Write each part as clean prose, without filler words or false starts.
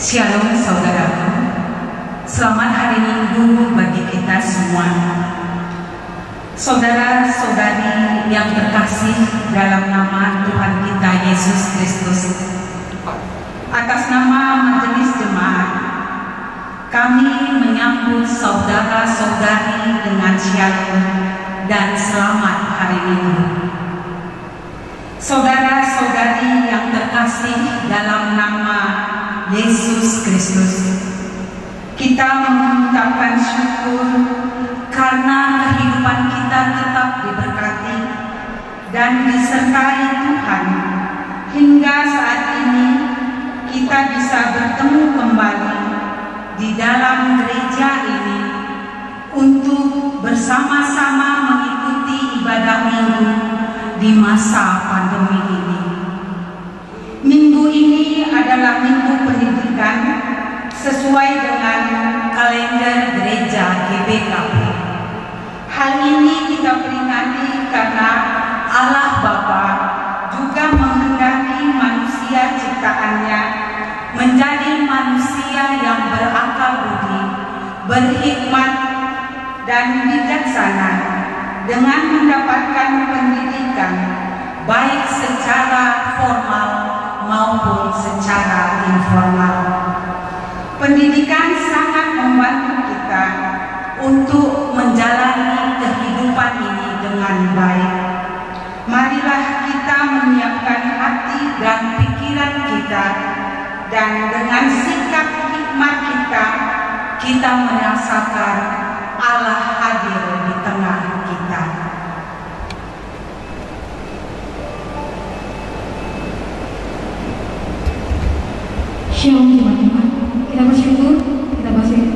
Shalom saudaraku, selamat hari Minggu bagi kita semua. Saudara-saudari yang terkasih dalam nama Tuhan kita Yesus Kristus, atas nama Majelis Jemaat, kami menyambut saudara-saudari dengan shalom dan selamat hari Minggu. Saudara-saudari yang terkasih dalam nama Yesus Kristus, kita mengucapkan syukur karena kehidupan kita tetap diberkati dan disertai Tuhan hingga saat ini kita bisa bertemu kembali di dalam gereja ini untuk bersama-sama mengikuti ibadah minggu di masa pandemi ini. Minggu ini adalah minggu pendidikan sesuai dengan kalender gereja GBKP. Hal ini kita peringati karena Allah Bapa juga menghendaki manusia ciptaannya menjadi manusia yang berakal budi, berhikmat dan bijaksana dengan mendapatkan pendidikan baik secara formal maupun secara informal. Pendidikan sangat membantu kita untuk menjalani kehidupan ini dengan baik. Marilah kita menyiapkan hati dan pikiran kita, dan dengan sikap hikmat kita merasakan Allah hadir di tengah kita. Shalom teman-teman, kita bersyukur kita masih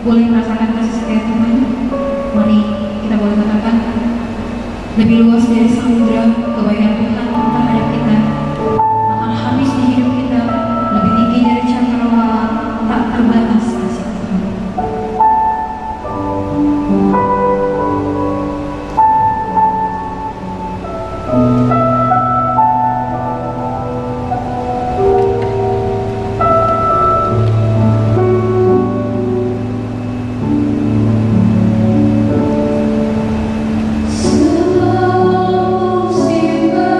boleh merasakan kasih setia Tuhan. Mari kita boleh katakan, lebih luas dari samudra kebaikan Tuhan terhadap kita, akan habis di hidup kita, lebih tinggi dari cakrawala, tak terbatas kasih Tuhan. Selalu simpan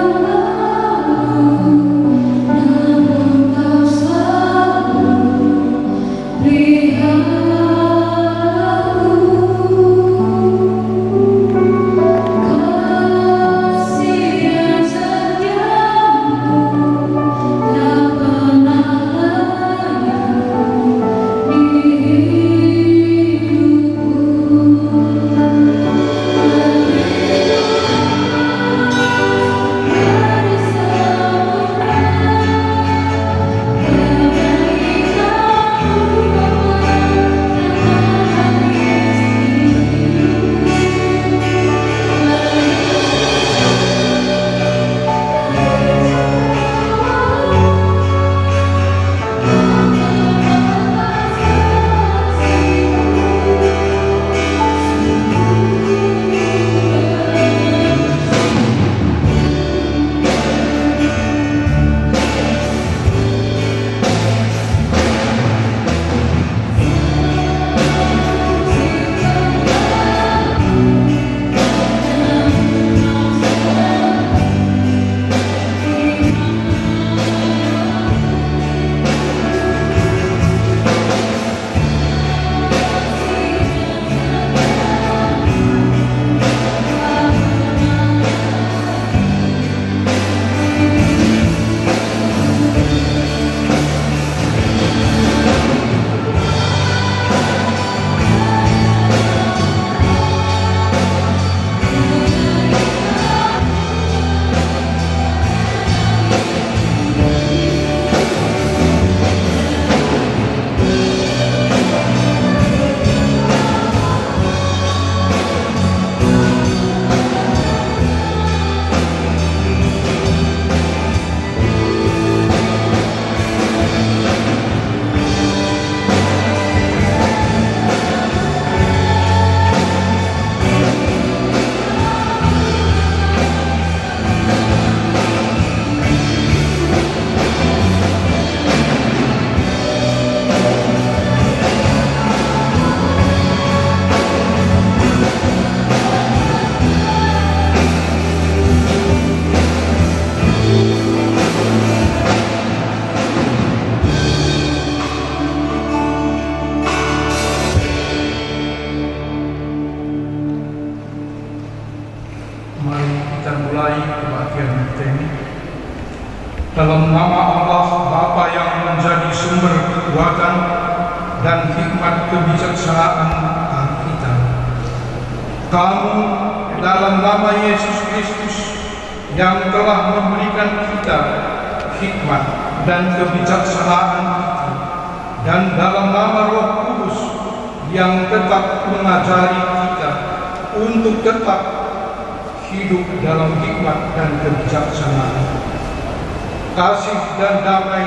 sumber kekuatan dan hikmat kebijaksanaan kita. Kamu dalam nama Yesus Kristus yang telah memberikan kita hikmat dan kebijaksanaan itu, dan dalam nama Roh Kudus yang tetap mengajari kita untuk tetap hidup dalam hikmat dan kebijaksanaan. Kasih dan damai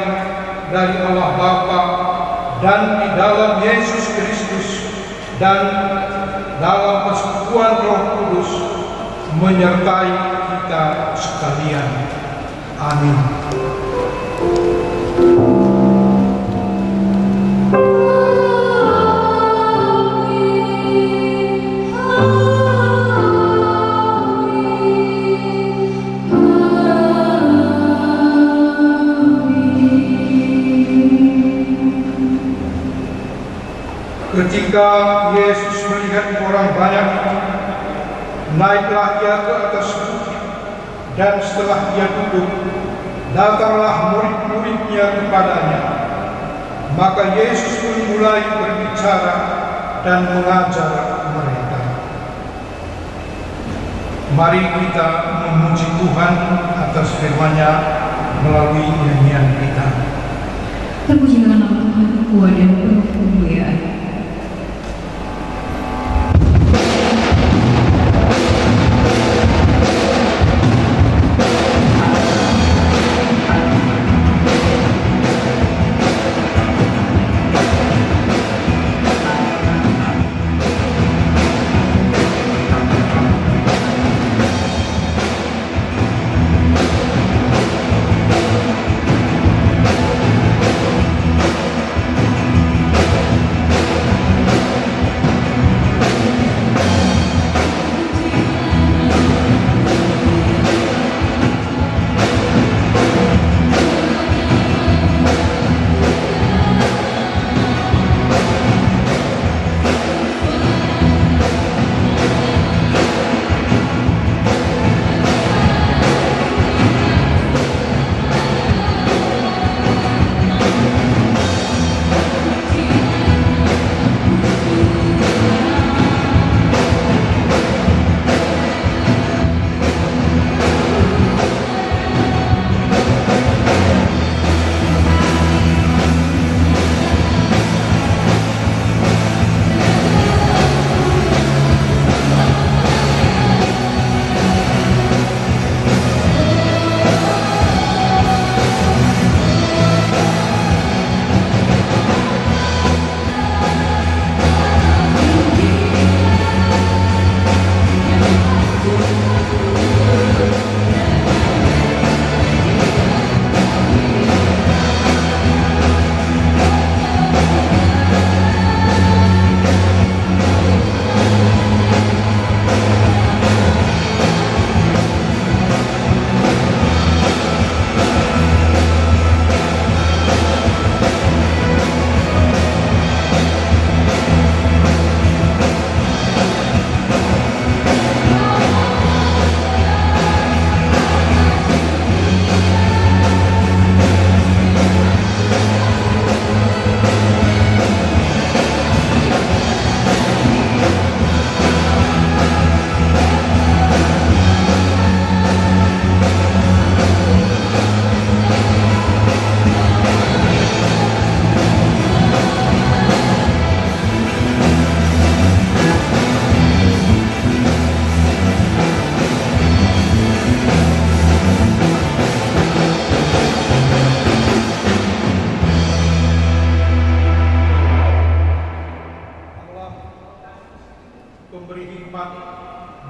dari Allah Bapa dan di dalam Yesus Kristus dan dalam persekutuan Roh Kudus menyertai kita sekalian. Amin. Ketika Yesus melihat orang banyak itu, naiklah ia ke atas bukit, dan setelah ia duduk, datanglah murid-muridnya kepadanya. Maka Yesus pun mulai berbicara dan mengajar mereka. Mari kita memuji Tuhan atas firman-Nya melalui nyanyian kita. Terpujilah nama Tuhan, kuat dan penuh kemuliaan.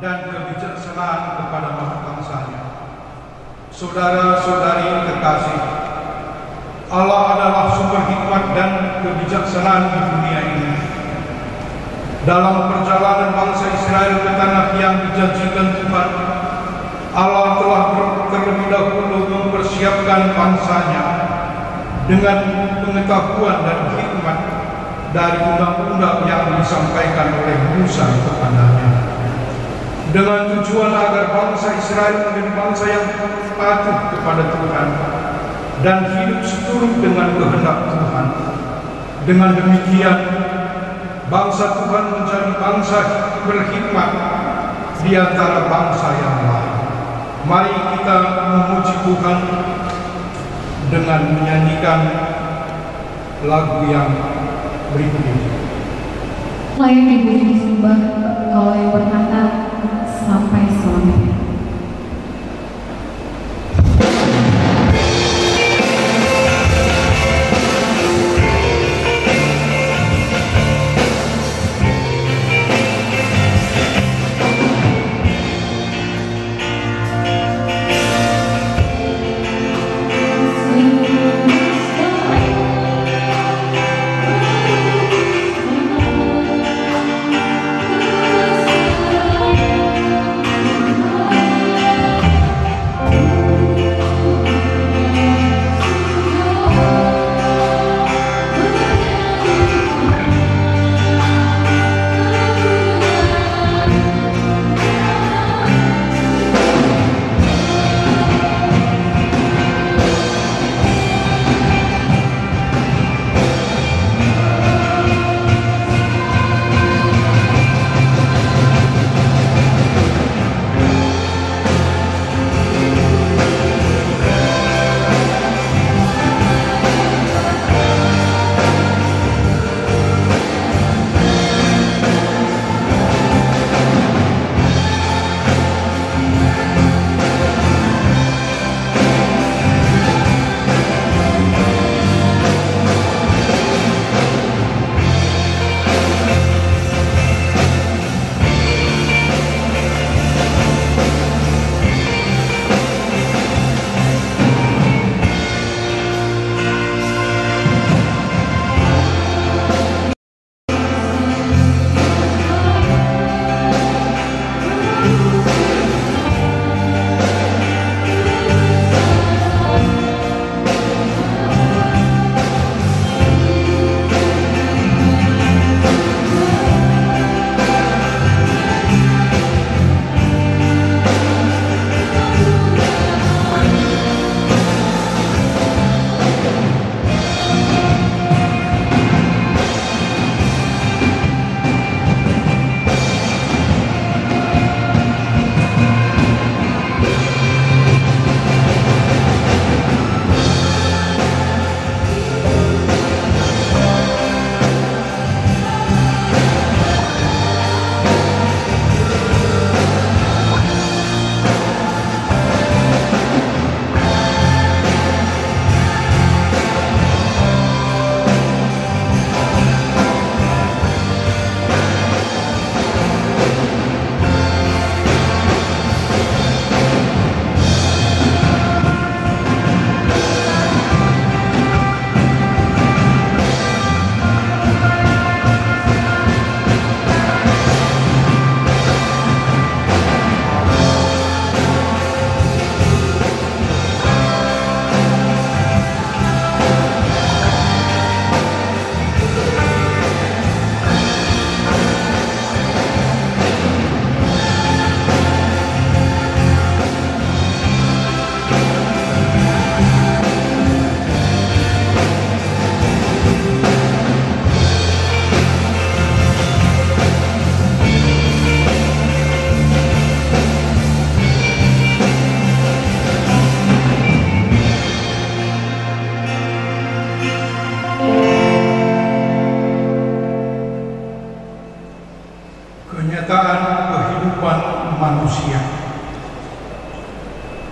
dan kebijaksanaan kepada bangsanya. Saudara-saudari kekasih, Allah adalah sumber hikmat dan kebijaksanaan di dunia ini. Dalam perjalanan bangsa Israel ke tanah yang dijanjikan Tuhan, Allah telah terlebih dahulu mempersiapkan bangsanya dengan pengetahuan dan hikmat dari undang-undang yang disampaikan oleh Musa kepadanya, dengan tujuan agar bangsa Israel menjadi bangsa yang patuh kepada Tuhan dan hidup seturut dengan kehendak Tuhan. Dengan demikian, bangsa Tuhan menjadi bangsa berhikmat di antara bangsa yang lain. Mari kita memuji Tuhan dengan menyanyikan lagu yang berikut ini. Layak dipuji disembah Engkau yang berkata sampai selamanya.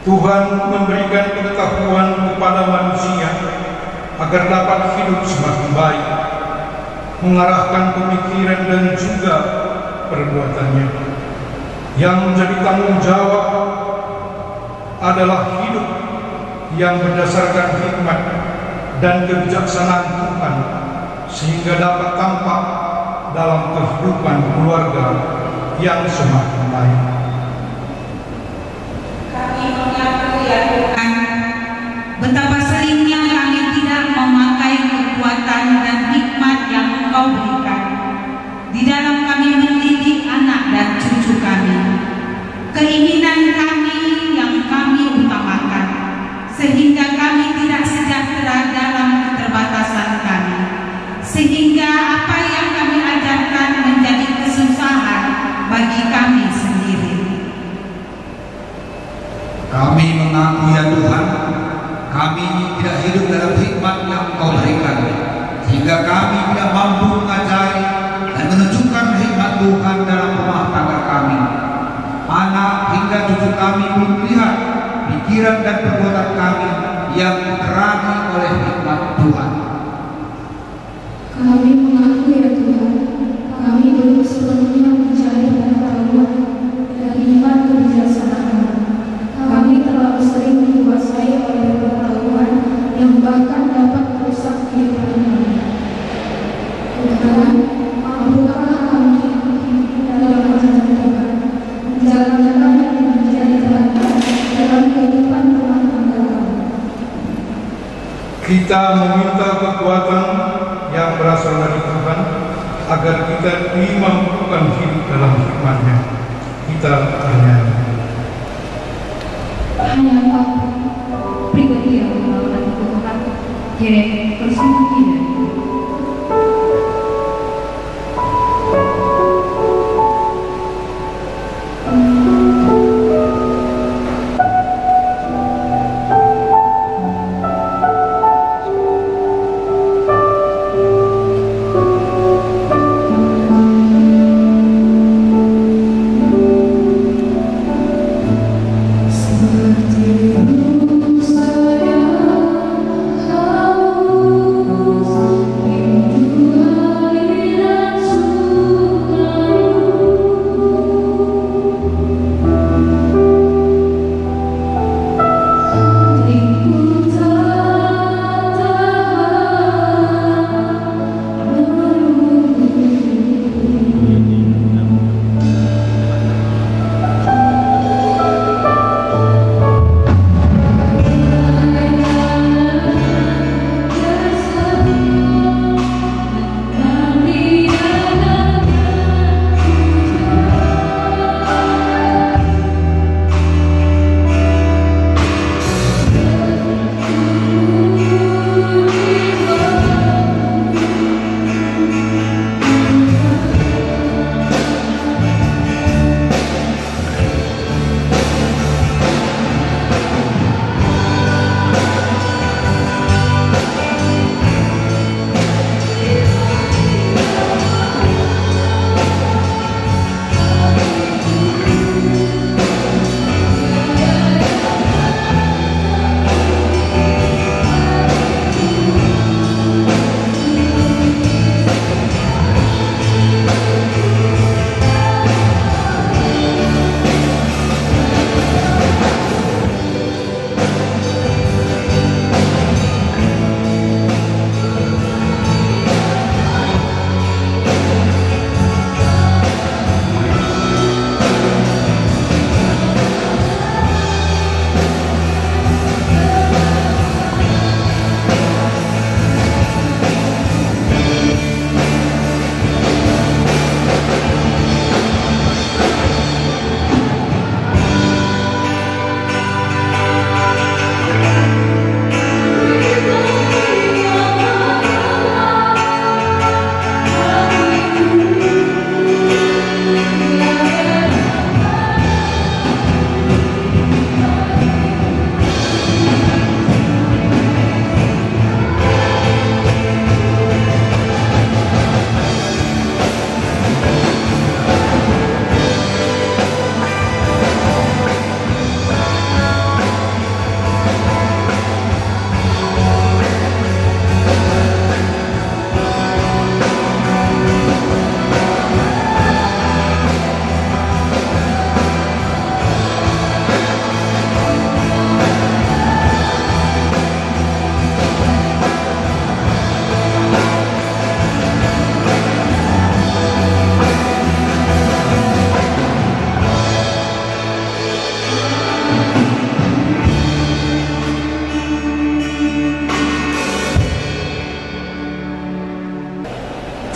Tuhan memberikan pengetahuan kepada manusia agar dapat hidup semakin baik, mengarahkan pemikiran dan juga perbuatannya. Yang menjadi tanggung jawab adalah hidup yang berdasarkan hikmat dan kebijaksanaan Tuhan, sehingga dapat tampak dalam kehidupan keluarga yang semakin baik. Kami mengaku ya Tuhan, betapa seringnya kami tidak memakai kekuatan dan hikmat yang Engkau berikan di dalam kami mendidik anak dan cucu kami. Keinginan kami yang kami utamakan, sehingga kami tidak sejahtera dalam keterbatasan kami, sehingga Kami mengaku ya Tuhan, kami tidak hidup dalam hikmat yang Kau berikan, sehingga kami tidak mampu mengajari dan menunjukkan hikmat Tuhan dalam rumah tangga kami. Anak hingga cucu kami belum melihat pikiran dan perbuatan kami yang diterangi oleh hikmat Tuhan. Kami mengaku ya Tuhan, kami belum sepenuhnya mencari pengetahuan dan iman kebijaksanaan. Kami terlalu sering dikuasai oleh pengetahuan yang bahkan dapat merusak kehidupan kami. Tuhan, mampukanlah kami dalam ajaran Tuhan, menjalankan yang menjadi teladan dalam kehidupan rumah tangga kami. Kita meminta kekuatan yang berasal dari Tuhan agar kita dimampukan hidup dalam hikmat-Nya. Kita bernyanyi. Hanya Engkau pribadi yang melakukan Tuhan, Yeremia bersembunyi dari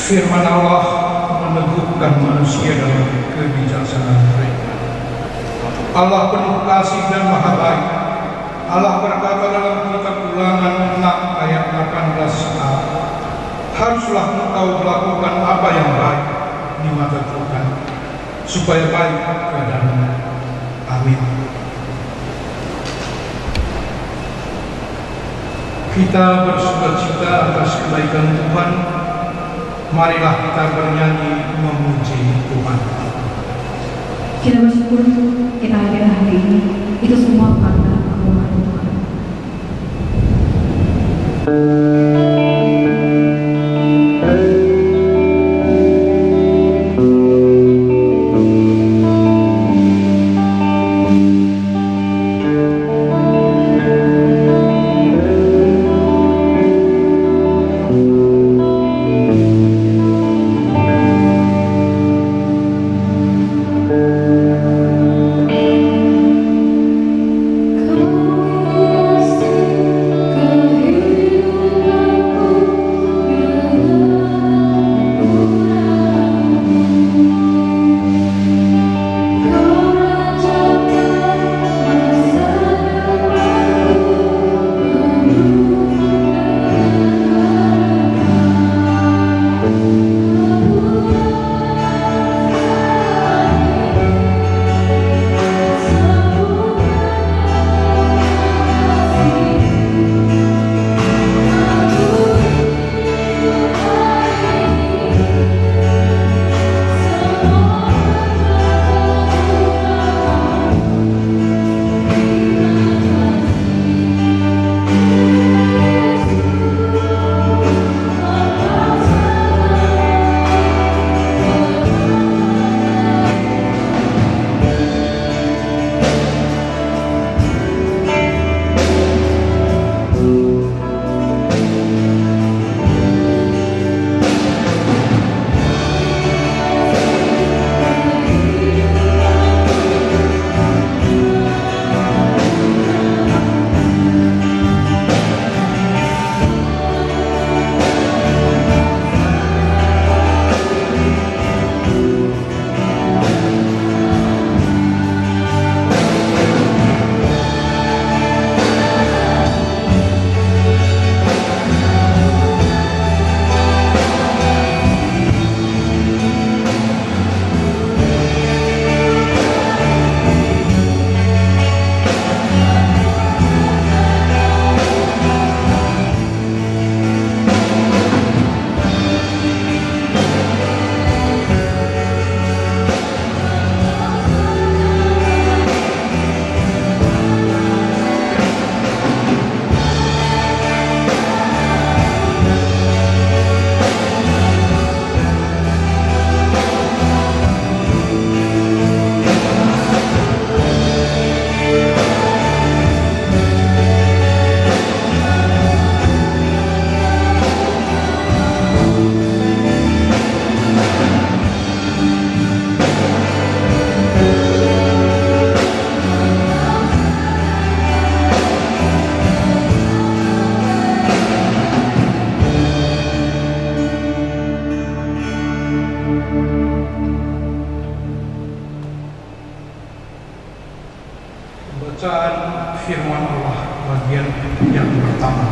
Firman Allah meneguhkan manusia dalam kebijaksanaan mereka. Allah penuh kasih dan maha baik. Allah berkata dalam kitab Ulangan 6 ayat 18a, haruslah engkau melakukan apa yang baik di mata Tuhan, supaya baik keadaanmu. Amin. Kita bersukacita atas kebaikan Tuhan. Marilah kita bernyanyi memuji Tuhan. Kita bersyukur kita hadir hari ini. Itu semua karena kemurahan Tuhan. Bacaan firman Allah bagian yang pertama.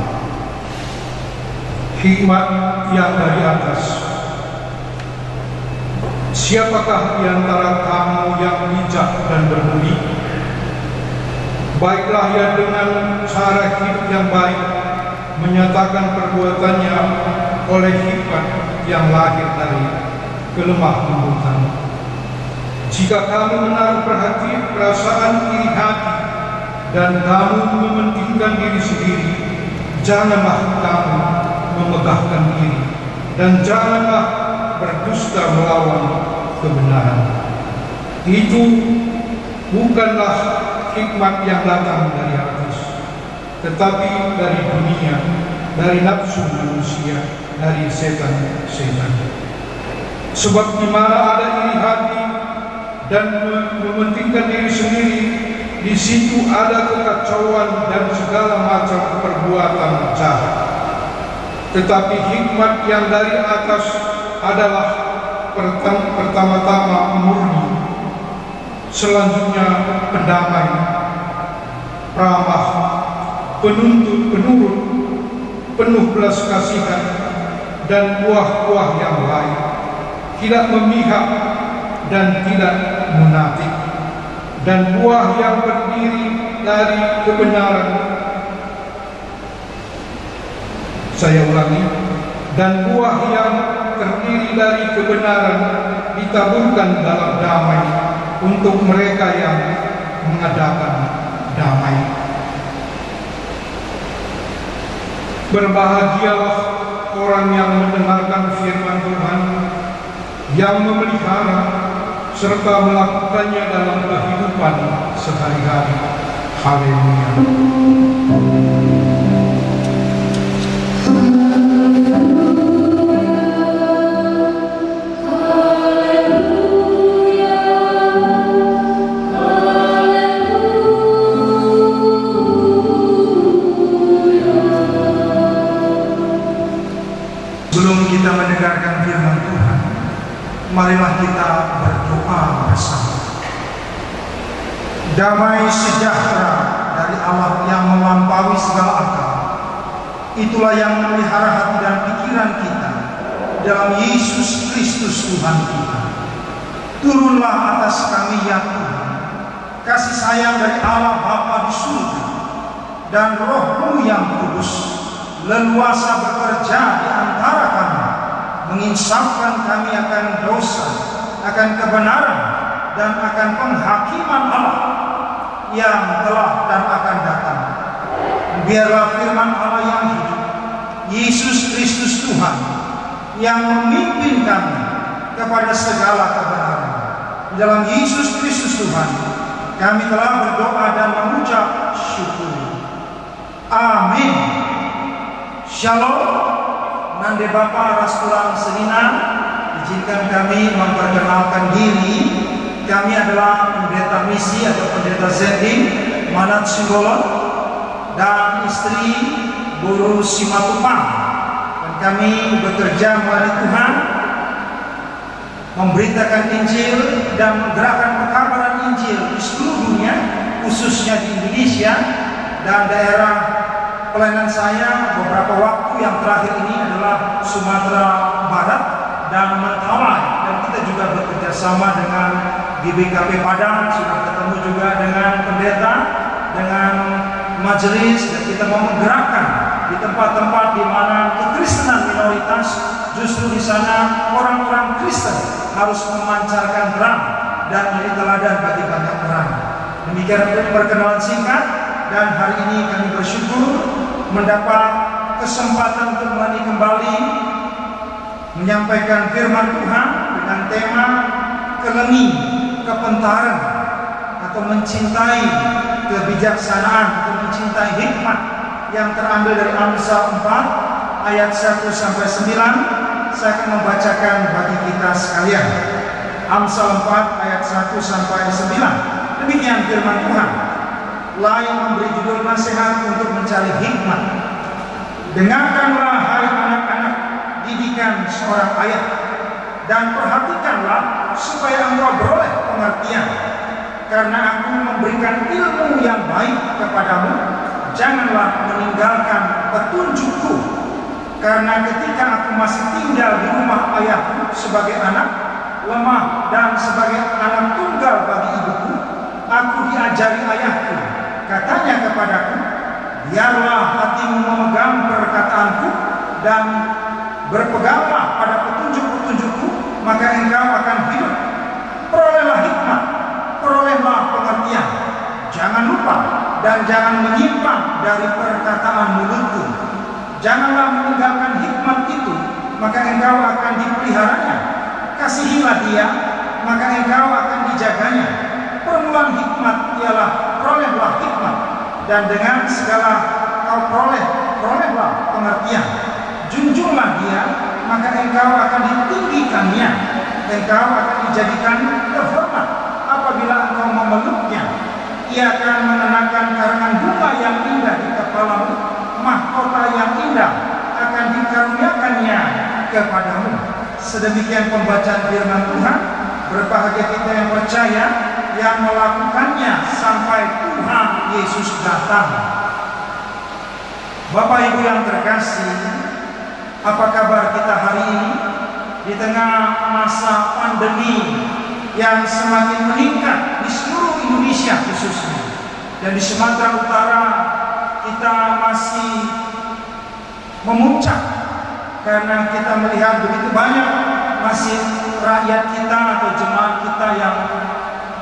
Hikmat yang dari atas. Siapakah di antara kamu yang bijak dan berbudi? Baiklah ia dengan cara hidup yang baik menyatakan perbuatannya oleh hikmat yang lahir dari kelemah lembutan. Jika kamu menaruh perasaan iri hati dan kamu mementingkan diri sendiri, janganlah kamu memegahkan diri dan janganlah berdusta melawan kebenaran. Itu bukanlah hikmat yang datang dari atas, tetapi dari dunia, dari nafsu manusia, dari setan-setan. Sebab di mana ada iri hati dan mementingkan diri sendiri, di situ ada kekacauan dan segala macam perbuatan jahat. Tetapi hikmat yang dari atas adalah pertama-tama murni, selanjutnya pendamai, ramah, penurut, penuh belas kasihan dan buah-buah yang lain, tidak memihak dan tidak munafik, dan buah yang berdiri dari kebenaran Saya ulangi, dan buah yang terdiri dari kebenaran ditaburkan dalam damai untuk mereka yang mengadakan damai. Berbahagialah orang yang mendengarkan firman Tuhan, yang memelihara serta melakukannya dalam kehidupan sehari-hari. Haleluya. Kita mendengarkan firman Tuhan, marilah kita berdoa bersama. Damai sejahtera dari Allah yang melampaui segala akal, itulah yang memelihara hati dan pikiran kita dalam Yesus Kristus Tuhan kita. Turunlah atas kami ya Tuhan, kasih sayang dari Allah Bapa di surga dan Roh-Mu yang kudus leluasa bekerja di antara kami, menginsafkan kami akan dosa, akan kebenaran, dan akan penghakiman Allah yang telah dan akan datang. Biarlah firman Allah yang hidup, Yesus Kristus Tuhan, yang memimpin kami kepada segala kebenaran. Dalam Yesus Kristus Tuhan, kami telah berdoa dan mengucap syukur. Amin. Shalom. Nande Bapa Rastulang Senina, izinkan kami memperkenalkan diri. Kami adalah pendeta misi atau pendeta Zending Manat Singolon dan istri Guru Simatupang. Dan kami bekerja melayani Tuhan, memberitakan Injil dan menggerakkan pekabaran Injil di seluruh dunia, khususnya di Indonesia dan daerah pelayanan saya beberapa waktu yang terakhir ini adalah Sumatera Barat dan Mentawai, dan kita juga bekerja sama dengan GBKP Padang, sudah ketemu juga dengan pendeta, dengan majelis, dan kita mau menggerakkan di tempat-tempat di mana kekristenan minoritas, justru di sana orang-orang Kristen harus memancarkan terang dan menjadi teladan bagi banyak orang. Demikian perkenalan singkat, dan hari ini kami bersyukur mendapat kesempatan untuk kembali menyampaikan firman Tuhan dengan tema kelengi kepentaran atau mencintai kebijaksanaan atau mencintai hikmat yang terambil dari Amsal 4 ayat 1 sampai 9. Saya akan membacakan bagi kita sekalian. Amsal 4 ayat 1 sampai 9. Demikian firman Tuhan. Lain memberi judul nasihat untuk mencari hikmat. Dengarkanlah hai anak-anak didikan seorang ayah, dan perhatikanlah supaya engkau beroleh pengertian. Karena aku memberikan ilmu yang baik kepadamu, janganlah meninggalkan petunjukku. Karena ketika aku masih tinggal di rumah ayahku sebagai anak, lemah dan sebagai anak tunggal bagi ibuku, aku diajari ayahku. Katanya kepadaku, biarlah hatimu memegang perkataanku dan berpeganglah pada petunjuk-petunjukku, maka engkau akan hidup. Perolehlah hikmat, perolehlah pengertian. Jangan lupa dan jangan menyimpang dari perkataan mulutku. Janganlah meninggalkan hikmat itu, maka engkau akan dipeliharanya. Kasihilah dia, maka engkau akan dijaganya. Permulaan hikmat ialah perolehlah hikmat, dan dengan segala kau perolehlah pengertian. Junjunglah dia, maka engkau akan ditinggikannya. Engkau akan dijadikan terhormat apabila engkau memeluknya. Ia akan mengenakan karangan bunga yang indah di kepalamu, mahkota yang indah akan dikaruniakannya kepadamu. Sedemikian pembacaan firman Tuhan. Berbahagia kita yang percaya, yang melakukannya sampai Tuhan Yesus datang. Bapak Ibu yang terkasih, apa kabar kita hari ini di tengah masa pandemi yang semakin meningkat di seluruh Indonesia khususnya, dan di Sumatera Utara kita masih memuncak karena kita melihat begitu banyak masih rakyat kita atau jemaat kita yang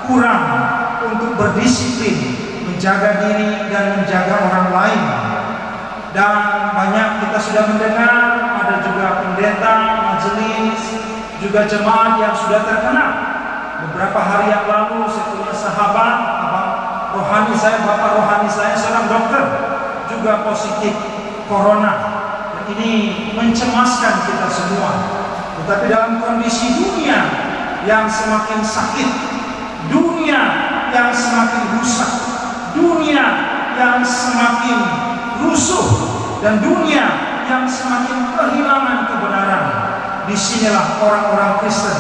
kurang untuk berdisiplin, menjaga diri dan menjaga orang lain. Dan banyak kita sudah mendengar ada juga pendeta, majelis, juga jemaat yang sudah terkena. Beberapa hari yang lalu saya punya sahabat, bapak rohani saya seorang dokter, juga positif corona. Dan ini mencemaskan kita semua. Tetapi dalam kondisi dunia yang semakin sakit, dunia yang semakin rusak, dunia yang semakin rusuh, dan dunia yang semakin kehilangan kebenaran, disinilah orang-orang Kristen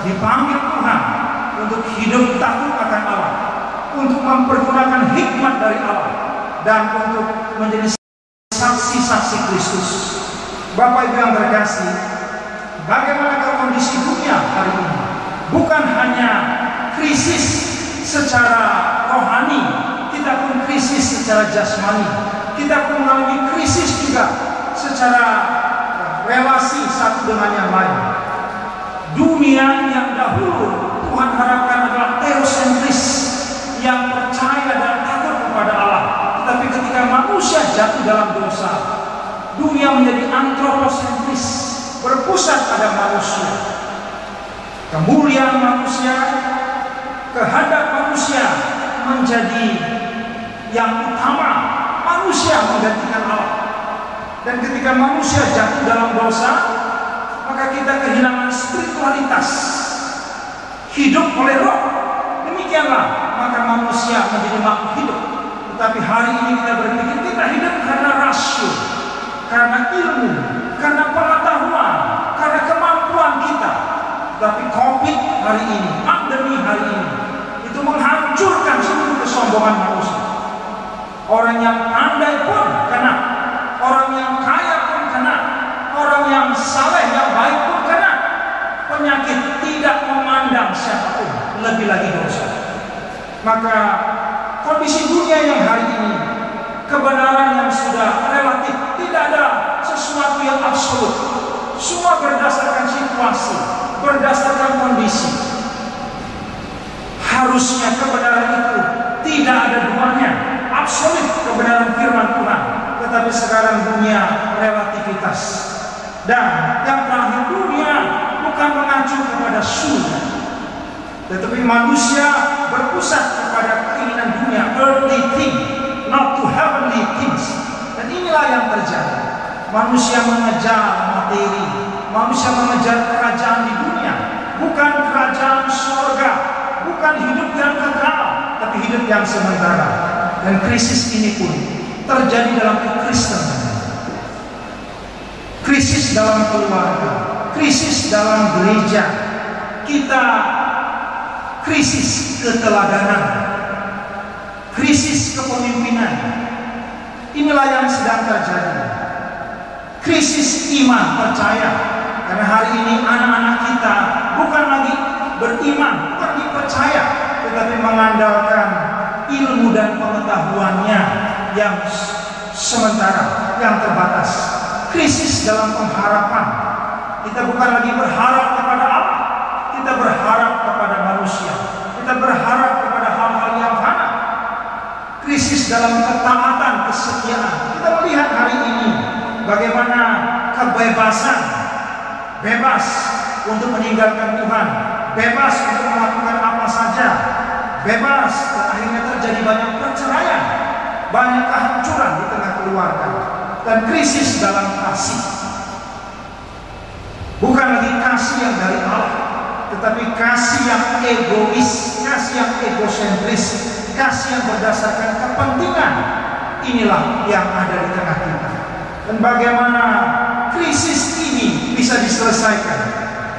dipanggil Tuhan untuk hidup takut akan Allah, untuk mempergunakan hikmat dari Allah, dan untuk menjadi saksi-saksi Kristus. Bapak Ibu yang terkasih, bagaimana kondisi dunia hari ini? Bukan hanya krisis secara rohani, kita pun krisis secara jasmani. Kita pun mengalami krisis juga secara relasi satu dengan yang lain. Dunia yang dahulu Tuhan harapkan adalah teosentris, yang percaya dan takut kepada Allah. Tetapi ketika manusia jatuh dalam dosa, dunia menjadi antroposentris, berpusat pada manusia. Kemuliaan manusia, kehendak manusia menjadi yang utama. Manusia menggantikan Allah. Dan ketika manusia jatuh dalam dosa, maka kita kehilangan spiritualitas, hidup oleh roh. Demikianlah maka manusia menjadi makhluk hidup. Tetapi hari ini kita berpikir kita hidup karena rasio, karena ilmu, karena pengetahuan, karena kemampuan kita. Tetapi COVID hari ini, pandemi hari ini, itu menghancurkan seluruh kesombongan manusia. Orang yang pandai pun kena, orang yang kaya pun kena, orang yang saleh, yang baik pun kena. Penyakit tidak memandang siapapun, lebih lagi dosa. Maka kondisi dunia yang hari ini, kebenaran yang sudah relatif, tidak ada sesuatu yang absolut. Semua berdasarkan situasi, berdasarkan kondisi. Harusnya kebenaran itu tidak ada duanya, absolut kebenaran firman Tuhan. Tetapi sekarang dunia relativitas. Dan yang terakhir, dunia bukan mengacu kepada surga, tetapi manusia berpusat kepada keinginan dunia, earthly things, not to heavenly things. Dan inilah yang terjadi. Manusia mengejar materi, manusia mengejar kerajaan di dunia, bukan kerajaan surga, bukan hidup yang kekal, tapi hidup yang sementara. Dan krisis ini pun terjadi dalam kekristenan, krisis dalam keluarga, krisis dalam gereja. Kita krisis keteladanan, krisis kepemimpinan. Inilah yang sedang terjadi. Krisis iman percaya, karena hari ini anak-anak kita bukan lagi beriman, bukan lagi percaya, tetapi mengandalkan ilmu dan pengetahuannya yang sementara, yang terbatas. Krisis dalam pengharapan. Kita bukan lagi berharap kepada Allah, kita berharap kepada manusia, kita berharap kepada hal-hal yang fana. Krisis dalam ketaatan, kesetiaan. Kita melihat hari ini bagaimana kebebasan, bebas untuk meninggalkan Tuhan, bebas untuk melakukan apa saja, bebas, dan akhirnya terjadi banyak perceraian, banyak kehancuran di tengah keluarga, dan krisis dalam kasih. Bukan lagi kasih yang dari Allah, tetapi kasih yang egois, kasih yang egosentris, kasih yang berdasarkan kepentingan. Inilah yang ada di tengah kita. Dan bagaimana krisis ini bisa diselesaikan?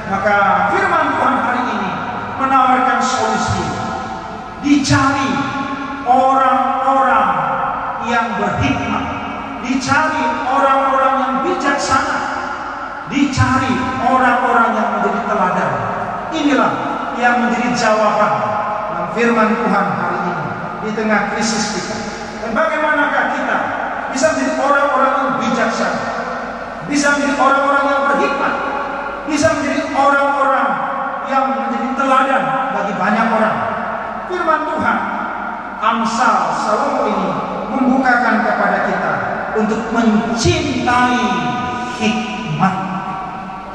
Maka firman Tuhan hari ini menawarkan solusi. Dicari orang-orang yang berhikmat, dicari orang-orang yang bijaksana, dicari orang-orang yang menjadi teladan. Inilah yang menjadi jawaban dalam firman Tuhan hari ini di tengah krisis kita. Dan bagaimanakah kita bisa menjadi orang-orang yang bijaksana? bisa menjadi orang-orang yang berhikmat, bisa menjadi orang-orang yang menjadi teladan bagi banyak orang. Firman Tuhan Amsal Salomo ini membukakan kepada kita untuk mencintai hikmat.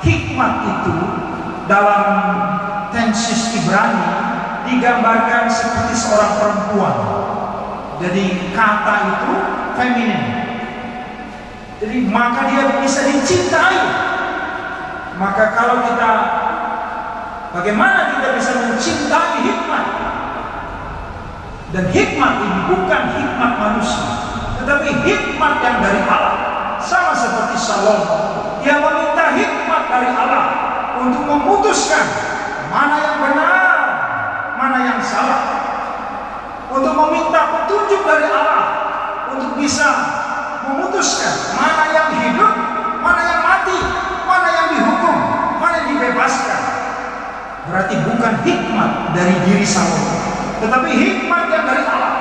Hikmat itu dalam tensis Ibrani digambarkan seperti seorang perempuan. Jadi kata itu feminin. Jadi maka dia bisa dicintai. Maka kalau kita, bagaimana kita bisa mencintai hikmat? Dan hikmat ini bukan hikmat manusia, tetapi hikmat yang dari Allah. Sama seperti Salomo, dia meminta hikmat dari Allah untuk memutuskan mana yang benar, mana yang salah, untuk meminta petunjuk dari Allah untuk bisa memutuskan mana yang hidup, mana yang mati, mana yang dihukum, mana yang dibebaskan. Berarti bukan hikmat dari diri Salomo, tetapi hikmat yang dari Allah.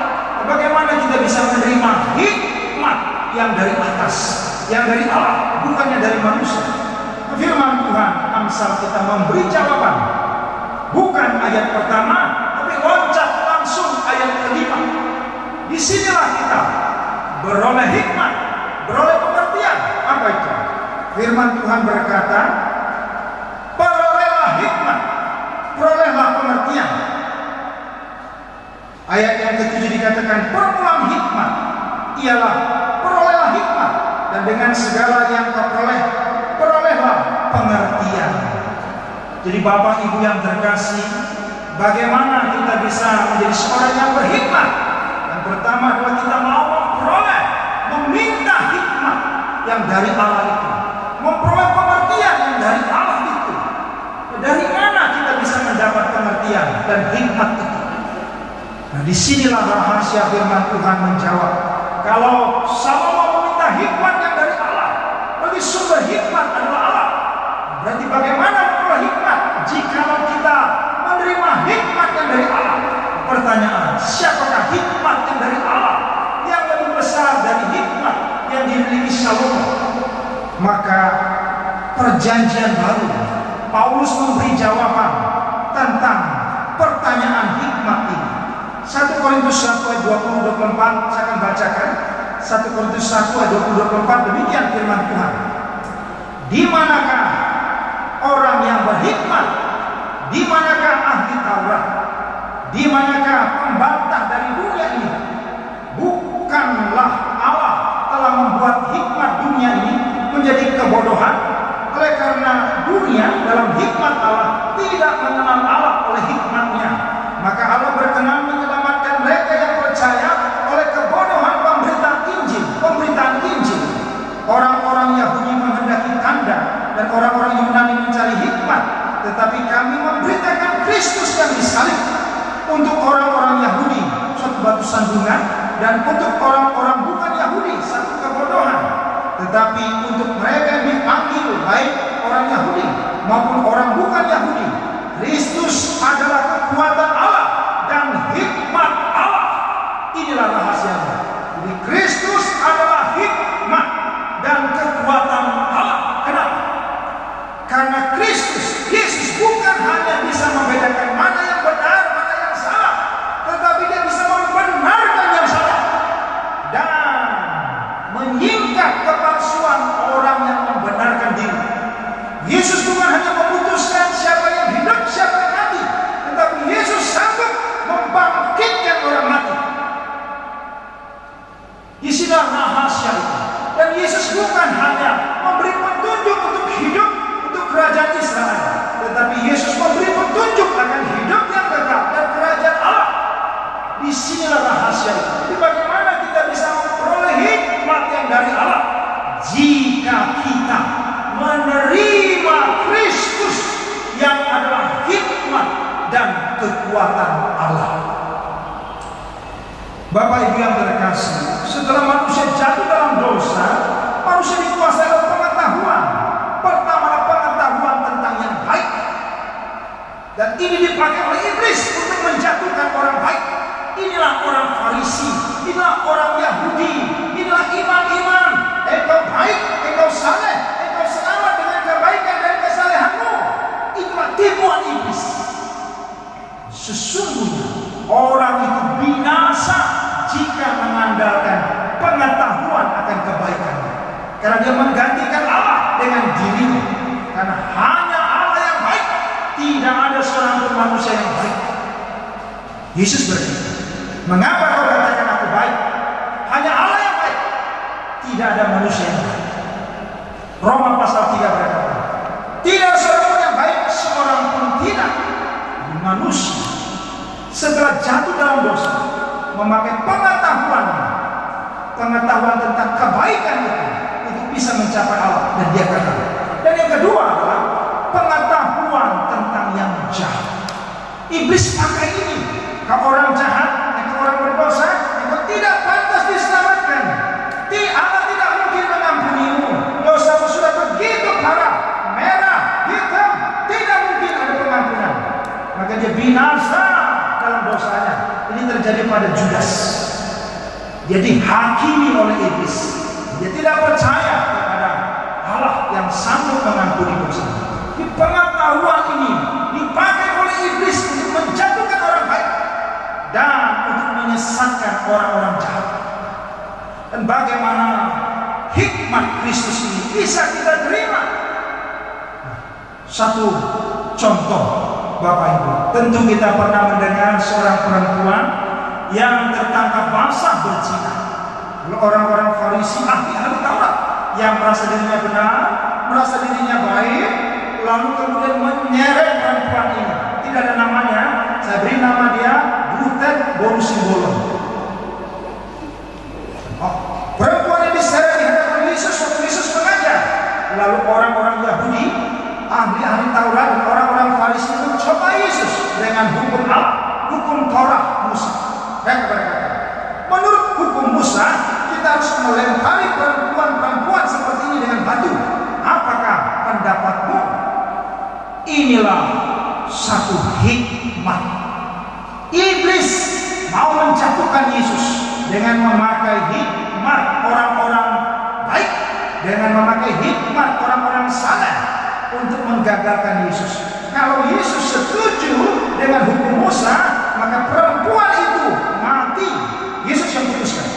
Bagaimana kita bisa menerima hikmat yang dari atas, yang dari Allah, bukannya dari manusia? Firman Tuhan Amsal kita memberi jawaban, bukan ayat pertama, tapi loncat langsung ayat kelima. Disinilah kita beroleh hikmat, beroleh pengertian. Apa itu? Firman Tuhan berkata, perolehlah hikmat, perolehlah pengertian. Ayat yang ke-7 dikatakan, permulaan hikmat ialah perolehlah hikmat, dan dengan segala yang kau peroleh, perolehlah pengertian. Jadi Bapak Ibu yang terkasih, bagaimana kita bisa menjadi seorang yang berhikmat? Yang pertama adalah kita mau memperoleh, meminta hikmat yang dari Allah itu, memperoleh pengertian yang dari Allah itu. Dari mana kita bisa mendapat pengertian dan hikmat itu? Nah, disinilah rahasia firman Tuhan menjawab. Kalau Salomo meminta hikmat yang dari Allah, berarti sumber hikmat adalah Allah. Berarti bagaimana memperoleh hikmat jika kita menerima hikmat yang dari Allah? Pertanyaan, siapakah hikmat yang dari Allah yang lebih besar dari hikmat yang dimiliki Salomo? Maka perjanjian baru, Paulus memberi jawaban tentang pertanyaan hikmat ini. 1 Korintus 1 ayat 20-24, saya akan bacakan. 1 Korintus 1 ayat 20-24, demikian firman Tuhan. Di manakah orang yang berhikmat? Di manakah ahli Taurat? Di manakah pembantah dari dunia ini? Bukanlah Allah telah membuat hikmat dunia ini menjadi kebodohan? Oleh karena dunia dalam hikmat Allah tidak mengenal Allah oleh hikmatnya, maka Allah berkenan menyelamatkan mereka yang percaya oleh kebodohan pemberitaan Injil. Orang-orang Yahudi menghendaki tanda dan orang-orang Yunani mencari hikmat, tetapi kami memberitakan Kristus yang disalib. Untuk orang-orang Yahudi suatu batu sandungan, dan untuk orang-orang bukan Yahudi satu kebodohan. Tetapi untuk mereka yang dipanggil, baik orang Yahudi maupun orang bukan Yahudi, Kristus adalah kekuatan Allah dan hikmat Allah. Inilah rahasianya. Jadi Kristus adalah hikmat dan kekuatan Allah. Kenapa? Karena Kristus, Yesus bukan hanya bisa membedakan mana yang benar, mana yang salah, tetapi dia bisa membenarkan yang salah dan menyingkap kepalsuan orang yang membenarkan diri. Yesus bukan hanya memutuskan siapa yang hidup, siapa yang mati, tetapi Yesus sanggup membangkitkan orang mati. Disinilah rahasia itu. Dan Yesus bukan hanya memberi petunjuk untuk hidup untuk kerajaan Israel, tetapi Yesus memberi petunjuk akan hidup yang kekal dan kerajaan Allah. Disinilah rahasia itu. Jadi bagaimana kita bisa memperoleh hikmat yang dari Allah? Jika kita menerima Kristus yang adalah hikmat dan kekuatan Allah. Bapak Ibu yang terkasih, setelah manusia jatuh dalam dosa, manusia dikuasai oleh pengetahuan. Pertama, pengetahuan tentang yang baik, dan ini dipakai oleh iblis untuk menjatuhkan orang baik. Inilah orang Farisi, inilah orang Yahudi, inilah imam-imam. Engkau baik, engkau saleh, Sesungguhnya orang itu binasa jika mengandalkan pengetahuan akan kebaikannya, karena dia menggantikan Allah dengan dirinya. Karena hanya Allah yang baik, tidak ada seorang pun manusia yang baik. Yesus berkata, mengapa kau katakan aku baik? Hanya Allah yang baik, tidak ada manusia yang baik. Roma pasal 3 berkata, tidak seorang pun yang baik, seorang pun tidak. Manusia setelah jatuh dalam dosa memakai pengetahuan tentang kebaikan itu bisa mencapai Allah dan dia kata. Dan yang kedua adalah pengetahuan tentang yang jahat. Iblis pakai ini. Kau orang jahat, kau orang berdosa, kau tidak pantas diselamatkan. Allah tidak mungkin mengampunimu. Dosamu sudah begitu parah, merah, hitam, tidak mungkin ada pengampunan. Maka dia binasa dalam dosanya. Ini terjadi pada Judas. Dia dihakimi oleh iblis. Dia tidak percaya kepada Allah yang sanggup mengampuni dosa. Di pengetahuan ini dipakai oleh iblis untuk menjatuhkan orang baik dan untuk menyesatkan orang-orang jahat. Dan bagaimana hikmat Kristus ini bisa kita terima? Satu contoh, Bapak Ibu, tentu kita pernah mendengar seorang perempuan yang tertangkap basah berzina. Orang-orang Farisi, ahli Taurat, yang merasa dirinya benar, merasa dirinya baik, lalu kemudian menyeret perempuan ini. Tidak ada namanya, saya beri nama dia Butet Borusimbolon. Perempuan yang diseret di hadapan Yesus waktu Yesus mengajar. Lalu orang-orang Yahudi, ahli-ahli Taurat dan orang-orang Farisi itu coba Yesus dengan hukum Allah, hukum Torah Musa. Dan berkata, menurut hukum Musa kita harus melempari perempuan-perempuan seperti ini dengan batu. Apakah pendapatmu? Inilah satu hikmat. Iblis mau menjatuhkan Yesus dengan memakai hikmat orang-orang baik, dengan memakai hikmat orang-orang saleh untuk menggagalkan Yesus. Kalau Yesus setuju dengan hukum Musa, maka perempuan itu mati. Yesus yang putuskan.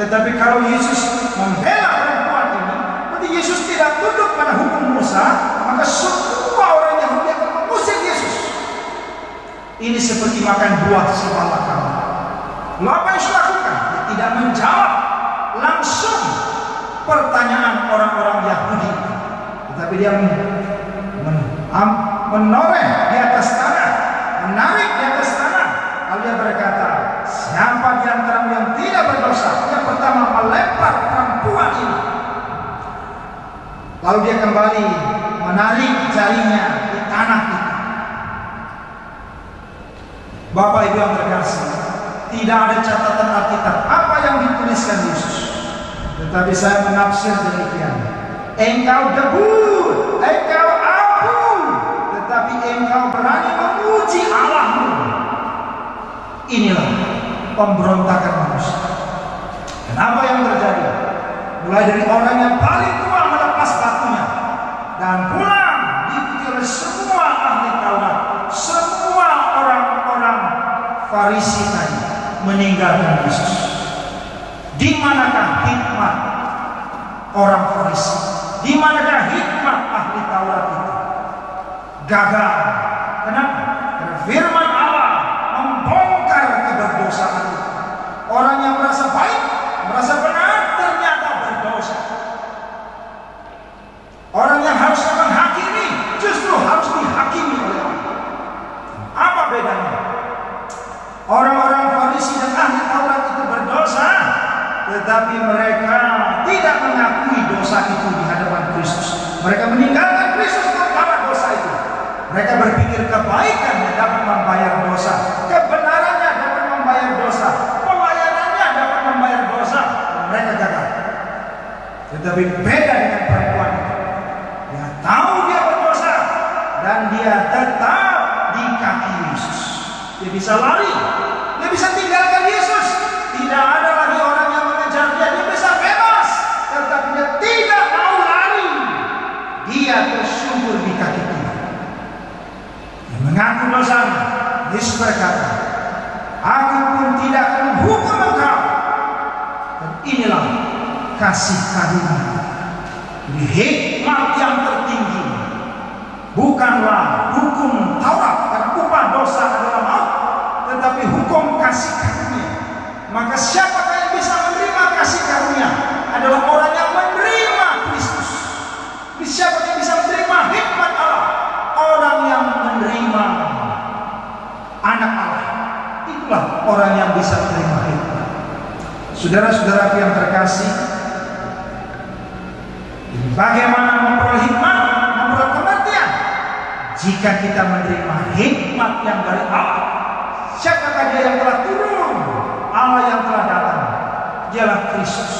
Tetapi kalau Yesus membela perempuan ini, berarti Yesus tidak tunduk pada hukum Musa, maka semua orang Yahudi akan mengusir Yesus. Ini seperti makan buah semalakama. Lalu apa yang Yesus lakukan? Dia tidak menjawab langsung pertanyaan orang-orang Yahudi, tetapi dia menoreh di atas tanah, menarik di atas tanah. Lalu dia berkata, siapa di antaramu yang tidak berdosa? Yang pertama melempar perempuan ini. Lalu dia kembali menarik jarinya di tanah itu. Bapak Ibu yang terkasih, tidak ada catatan Alkitab apa yang dituliskan Yesus. Tetapi saya menafsir demikian. Engkau debu, engkau abu, tetapi engkau berani memuji Allahmu. Inilah pemberontakan manusia. Dan apa yang terjadi? Mulai dari orang yang paling tua melepas batunya dan pulang diikuti oleh semua ahli Taurat, semua orang-orang Farisi tadi meninggalkan Yesus. Di manakah hikmat orang Farisi? Di manakah hikmat ahli Taurat itu? Gagal. Kenapa? Karena firman Allah membongkar keberdosaan itu. Orang yang merasa baik, merasa benar, ternyata berdosa. Orang yang harusnya menghakimi, justru harus dihakimi oleh Allah. Apa bedanya? Orang-orang Farisi dan ahli Taurat itu berdosa, tetapi mereka tidak mengakui dosa itu di hadapan Kristus. Mereka meninggalkan Kristus karena dosa itu. Mereka berpikir kebaikannya dapat membayar dosa, kebenarannya dapat membayar dosa, pelayanannya dapat membayar dosa. Mereka gagal. Tetapi beda dengan perempuan itu. Dia tahu dia berdosa dan dia tetap di kaki Yesus. Dia bisa lari, dia bisa tinggalkan Yesus. Tidak ada lagi orang yang mengejar dia. Dia bisa bebas, tetapi dia tidak mau lari. Dia tersungkur di kaki dia. Dia mengaku dosanya. Yesus berkata, aku pun tidak akan menghukum engkau. Dan inilah kasih karunia. Di hikmat yang tertinggi bukanlah hukum Taurat dan upah dosa adalah maut, tetapi hukum kasih karunia. Maka siapakah yang bisa menerima kasih karunia? Adalah orang yang menerima Kristus. Siapa yang bisa menerima hikmat Allah? Orang yang menerima anak Allah. Itulah orang yang bisa menerima hikmat. Saudara-saudara yang terkasih, bagaimana memperoleh hikmat, memperoleh pengertian? Jika kita menerima hikmat yang dari Allah. Siapakah dia yang telah turun? Allah yang telah datang. Dialah Kristus.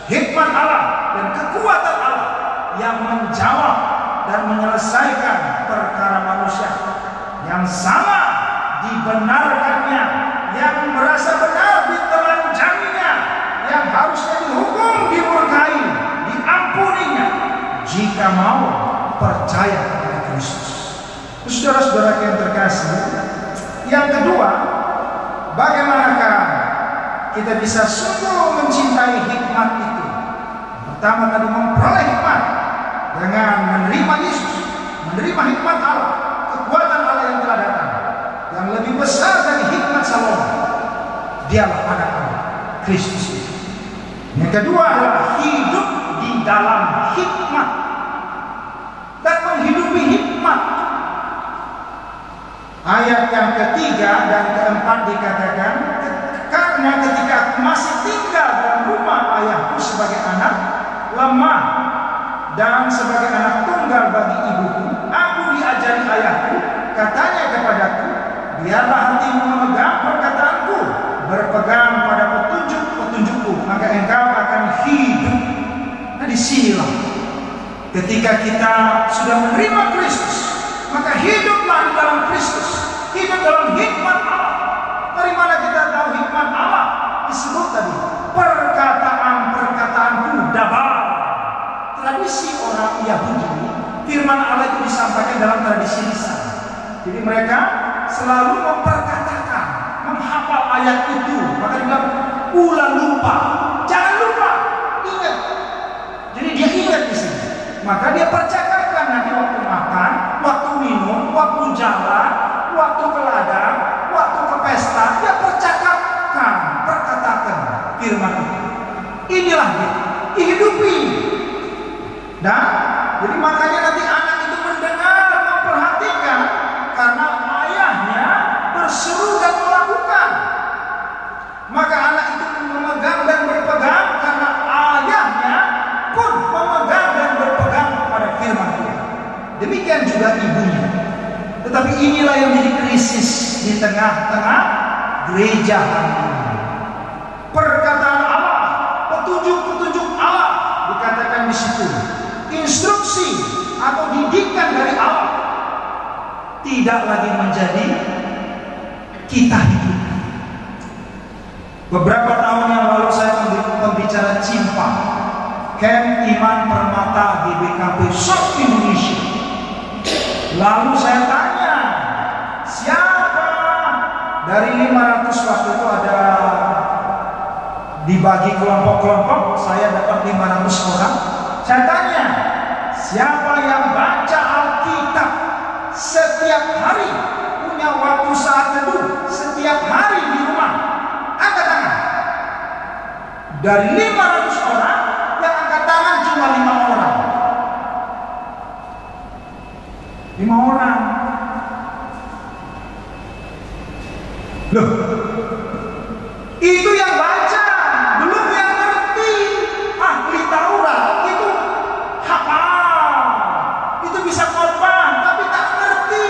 Hikmat Allah dan kekuatan Allah yang menjawab dan menyelesaikan perkara manusia. Yang sama dibenarkannya, yang merasa benar ditelanjanginya, yang harusnya dihukum, dimurkai, diampuninya jika mau percaya kepada Kristus. Saudara-saudara yang terkasih, yang kedua, bagaimanakah kita bisa sungguh mencintai hikmat itu? Pertama tadi memperoleh hikmat dengan menerima Yesus, menerima hikmat Allah, kekuatan Allah yang telah datang, yang lebih besar dari hikmat Salomo. Dialah anak Allah, Kristus. Yang kedua adalah hidup di dalam hikmat dan menghidupi hikmat. Ayat yang ketiga dan keempat dikatakan, karena ketika aku masih tinggal dalam rumah ayahku sebagai anak lemah dan sebagai anak tunggal bagi ibuku, aku diajari ayahku, katanya kepadaku, biarlah hatimu memegang perkataanku, berpegang pada petunjuk-petunjukku, maka engkau akan hidup. Nah, disinilah ketika kita sudah menerima Kristus, maka hiduplah di dalam Kristus, hidup dalam hikmat Allah. Dari mana kita tahu hikmat Allah? Disebut tadi, perkataan-perkataanku dabar. Tradisi orang Yahudi, firman Allah itu disampaikan dalam tradisi lisan. Jadi mereka selalu memperkatakan, menghafal ayat itu. Maka dia bilang, ulah lupa, jangan lupa, ingat. Jadi dia ingat di sini. Maka dia percakapkan nanti waktu makan, waktu minum, waktu jalan, waktu ke ladang, waktu ke pesta, dia percakapkan, perkatakan firman itu. Inilah dia, dihidupi. Dan jadi makanya nanti anak itu mendengar, memperhatikan, karena ayahnya berseru dan melakukan. Maka anak itu memegang dan berpegang karena ayahnya pun memegang dan berpegang pada firman Tuhan. Demikian juga ibunya. Tetapi inilah yang menjadi krisis di tengah-tengah gereja hari ini. Perkataan Allah, petunjuk-petunjuk Allah dikatakan di situ. Instruksi atau didikan dari Allah tidak lagi menjadi kita hidup. Beberapa tahun yang lalu saya pembicara Cimpa, Camp Iman Permata GBKP Shop Indonesia. Lalu saya tanya, siapa dari 500 waktu itu ada dibagi kelompok-kelompok, saya dapat 500 orang. Saya tanya, siapa yang baca Alkitab setiap hari, punya waktu saat teduh setiap hari di rumah? Angkat tangan. Dari 500 orang, yang angkat tangan cuma 5 orang. 5 orang. Loh, itu yang baca, belum yang ngerti. Ahli Taurat itu hafal, itu bisa khotbah, tapi tak ngerti.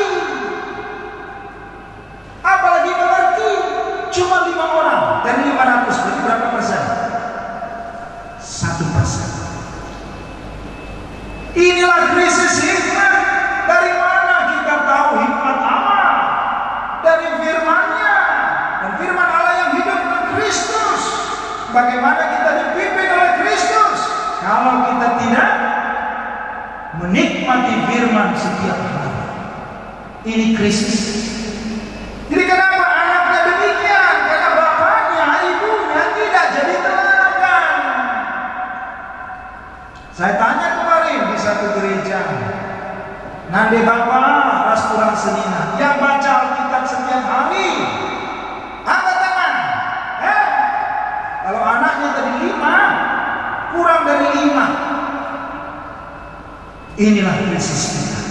Apalagi mengerti, cuma 5 orang dari 500. Berarti berapa persen? 1%. Inilah krisis hikmat. Dari mana kita tahu hikmat Allah? Dari firman-Nya. Dan firman Allah yang hidup dengan Kristus. Bagaimana kita dipimpin oleh Kristus kalau kita tidak menikmati firman setiap hari? Ini krisis. Ande Bapa, ras kurang senina, yang baca Alkitab setiap hari, angkat tangan. Kalau anaknya tadi 5, kurang dari 5. Inilah krisis kita.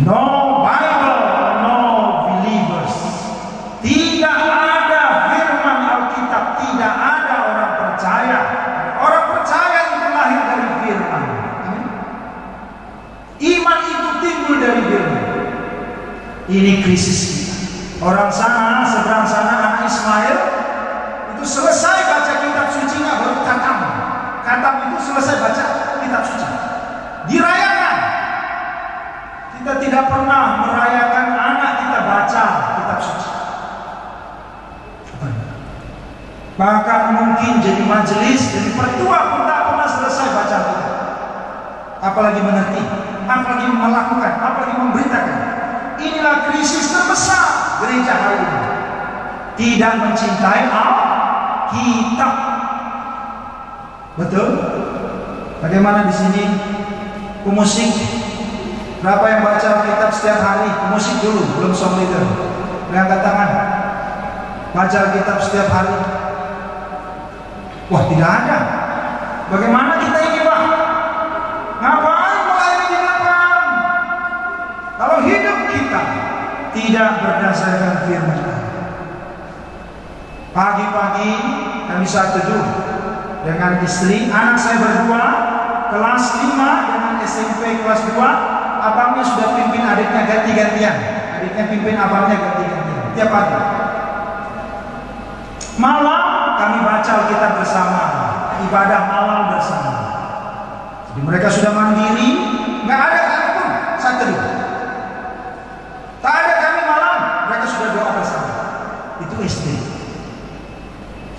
No Bible, no believers. Tidak ada firman Alkitab, tidak ada orang percaya. Orang percaya itu lahir dari firman. Iman itu timbul dari firman. Ini krisis kita. Orang sana, seberang sana, anak Ismail itu selesai baca kitab sucinya baru khatam. Khatam itu selesai baca kitab suci. Dirayakan. Kita tidak pernah merayakan anak kita baca kitab suci. Bahkan mungkin jadi majelis, jadi pertua pun tak pernah selesai baca kitab. Apalagi mengerti, apalagi melakukan, apalagi memberitakan. Inilah krisis terbesar gereja hari ini. Tidak mencintai Alkitab. Betul? Bagaimana di sini? Pemusik. Berapa yang baca Alkitab setiap hari? Pemusik dulu, belum song leader. Angkat tangan. Baca Alkitab setiap hari. Wah, tidak ada. Bagaimana kita ini, Pak? Ngapain mulai di belakang? Kalau hidup kita tidak berdasarkan firman Allah. Pagi-pagi kami saat teduh dengan istri, anak saya berdua, kelas 5 dengan SMP kelas 2, abangnya sudah pimpin adiknya ganti-gantian. Adiknya pimpin abangnya ganti-gantian tiap pagi. Malam kami baca Alkitab bersama, ibadah malam bersama. Jadi mereka sudah mandiri, nggak ada kami pun saat teduh. Tak ada kami malam, mereka sudah doa bersama. Itu SD.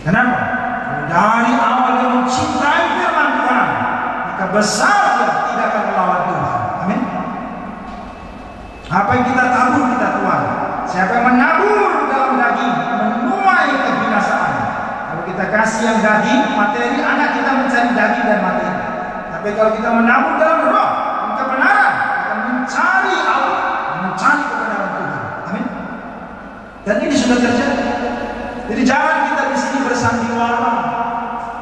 Kenapa? Dari awal dia mencintai firman Tuhan, maka besar dia tidak akan melawan Tuhan. Amin. Apa yang kita tabur kita tuai. Siapa yang menabur dalam daging menuai kebinasaan. Kalau kita kasih yang daging, materi, anak kita mencari daging dan materi. Tapi kalau kita menabur dalam roh dan kebenaran, kita mencari Allah, mencari kebenaran Tuhan. Amin. Dan ini sudah terjadi. Jadi jangan kita di sini bersandiwara.